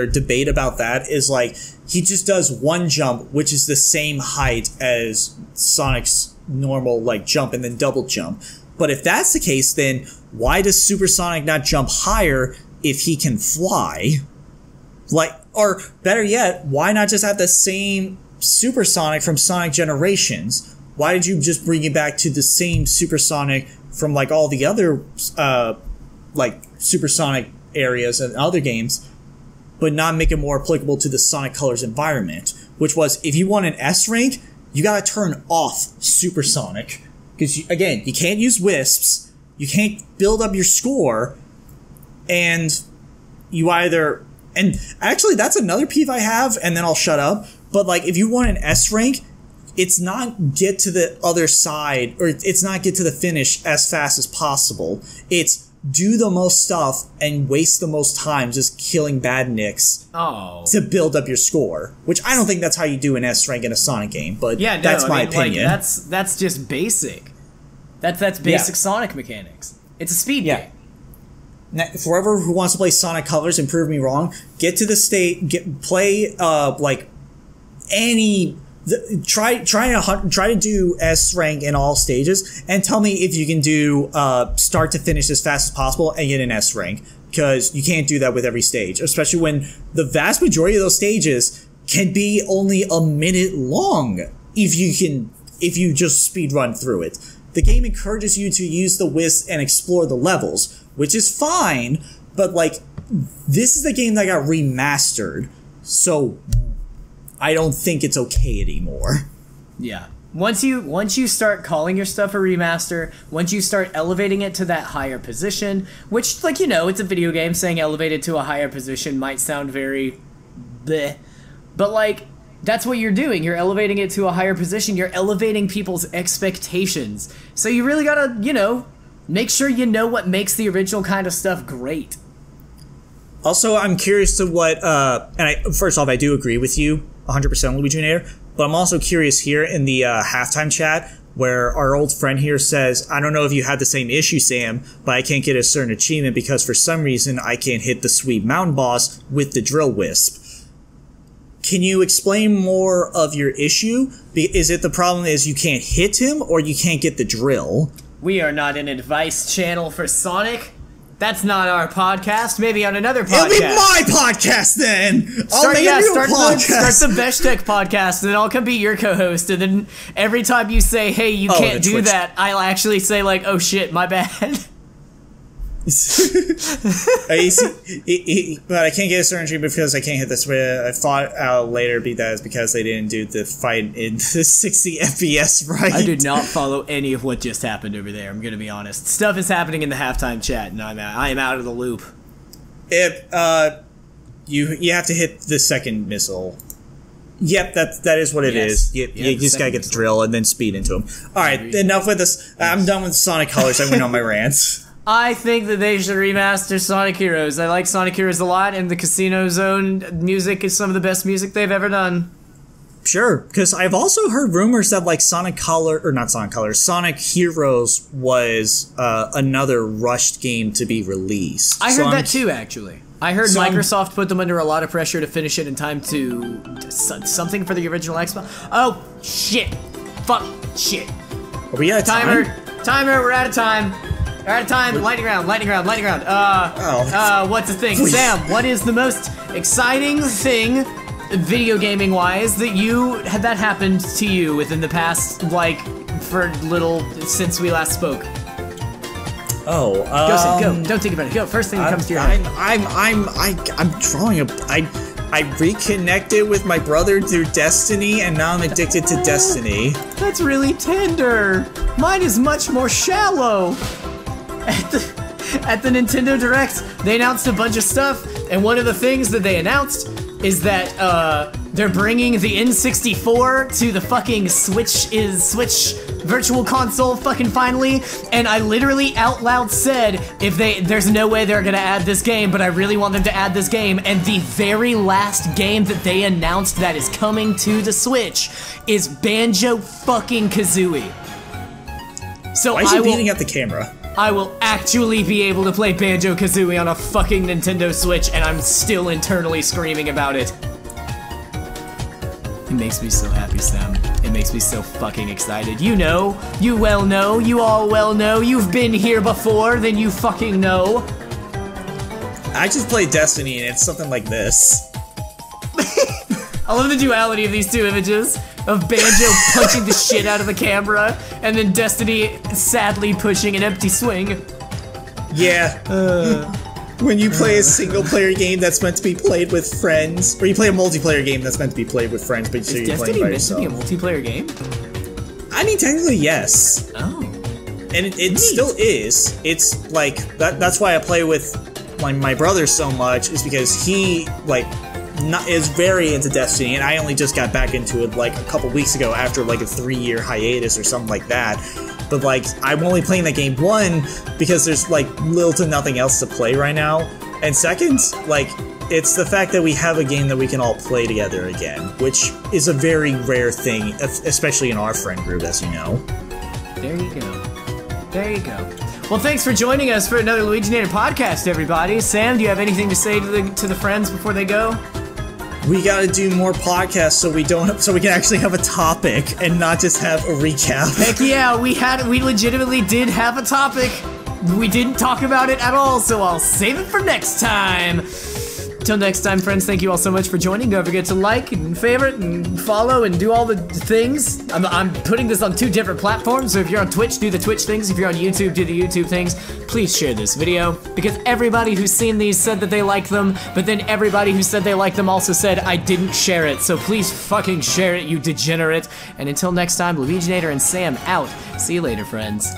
debate about that is like he just does one jump, which is the same height as Sonic's normal like jump and then double jump. But if that's the case, then why does Supersonic not jump higher if he can fly? Like, or better yet, why not just have the same Supersonic from Sonic Generations? Why did you just bring it back to the same Supersonic from like all the other like Supersonic areas and other games, but not make it more applicable to the Sonic Colors environment, which was if you want an S rank, you gotta turn off Supersonic. Because, again, you can't use wisps, you can't build up your score, and you either... And actually, that's another peeve I have, and then I'll shut up. But, like, if you want an S rank, it's not get to the other side, or it's not get to the finish as fast as possible. It's do the most stuff and waste the most time just killing badniks to build up your score. Which I don't think that's how you do an S rank in a Sonic game, but yeah, no, that's my opinion. Like, that's just basic. That's basic Sonic mechanics. It's a speed game. Now, forever who wants to play Sonic Colors and prove me wrong, get to the state, play like any. Try to do S rank in all stages and tell me if you can do start to finish as fast as possible and get an S rank, because you can't do that with every stage, especially when the vast majority of those stages can be only a minute long if you just speed run through it. The game encourages you to use the wisp and explore the levels, which is fine, but like this is the game that got remastered, so I don't think it's okay anymore. Yeah. Once you start calling your stuff a remaster, once you start elevating it to that higher position, which, like, you know, it's a video game, saying elevated to a higher position might sound very bleh, but, like, that's what you're doing. You're elevating it to a higher position. You're elevating people's expectations. So you really gotta, you know, make sure you know what makes the original kind of stuff great. Also, I'm curious to what, first off, I do agree with you 100% LUIGINATOR, but I'm also curious here in the halftime chat where our old friend here says, I don't know if you had the same issue, Sam, but I can't get a certain achievement because for some reason I can't hit the sweet mountain boss with the drill wisp. Can you explain more of your issue? Is it the problem is you can't hit him or you can't get the drill? We are not an advice channel for Sonic. That's not our podcast. Maybe on another podcast. It'll be my podcast then. Start the Best Tech podcast, and then I'll come be your co-host. And then every time you say, "Hey, you can't do that," I'll actually say like, "Oh shit, my bad." But I can't get a certain treatment because I can't hit this. I thought out later that is because they didn't do the fight in the 60 FPS right. I did not follow any of what just happened over there. I'm gonna be honest. Stuff is happening in the halftime chat, and I am out of the loop. You have to hit the second missile. Yep, that is what it is. You just gotta get the drill and then speed into them. Alright, enough with this. I'm done with Sonic Colors. I went on my rants. I think that they should remaster Sonic Heroes. I like Sonic Heroes a lot, and the Casino Zone music is some of the best music they've ever done. Sure, because I've also heard rumors that like Sonic Heroes was another rushed game to be released. I heard that too, actually. I heard Microsoft put them under a lot of pressure to finish it in time to something for the original Xbox. Oh, shit. Fuck. Shit. Are we out of time? Timer, we're out of time. We're out of time. Lightning round. What's the thing? Sam, what is the most exciting thing, video gaming wise, that happened to you within the past, like, since we last spoke? Oh, go, Sam, go. Don't think about it. Go. First thing that comes to your head. I'm drawing I reconnected with my brother through Destiny, and now I'm addicted to Destiny. That's really tender. Mine is much more shallow. At the Nintendo Direct, they announced a bunch of stuff, and one of the things that they announced is that they're bringing the N64 to the fucking Switch Virtual Console fucking finally, and I literally out loud said, there's no way they're gonna add this game, but I really want them to add this game, and the very last game that they announced that is coming to the Switch is Banjo fucking Kazooie. So why is he beating at the camera? I will actually be able to play Banjo-Kazooie on a fucking Nintendo Switch, and I'm still internally screaming about it. It makes me so happy, Sam. It makes me so fucking excited. You know, you well know, you all well know, you've been here before, then you fucking know. I just played Destiny, and it's something like this. I love the duality of these two images. Of Banjo punching the shit out of the camera, and then Destiny sadly pushing an empty swing. Yeah. When you play a single-player game that's meant to be played with friends, or you play a multiplayer game that's meant to be played with friends, but you're playing by yourself. Is Destiny meant to be a multiplayer game? I mean, technically, yes. Oh. And it still is. It's like, that's why I play with my brother so much, is because he, like, is very into Destiny, and I only just got back into it like a couple weeks ago after like a 3-year hiatus or something like that. But like, I'm only playing that game, one, because there's like little to nothing else to play right now, and second, like, it's the fact that we have a game that we can all play together again, which is a very rare thing, especially in our friend group, as you know. There you go. There you go. Well, thanks for joining us for another LUIGINATOR podcast, everybody. Sam, do you have anything to say to the friends before they go? We gotta do more podcasts so we can actually have a topic and not just have a recap. Heck yeah, we legitimately did have a topic. We didn't talk about it at all, so I'll save it for next time. Till next time, friends, thank you all so much for joining. Don't forget to like and favorite and follow and do all the things. I'm putting this on 2 different platforms, so if you're on Twitch, do the Twitch things. If you're on YouTube, do the YouTube things. Please share this video, because everybody who's seen these said that they liked them, but then everybody who said they liked them also said I didn't share it, so please fucking share it, you degenerate. And until next time, LUIGINATOR and Sam out. See you later, friends.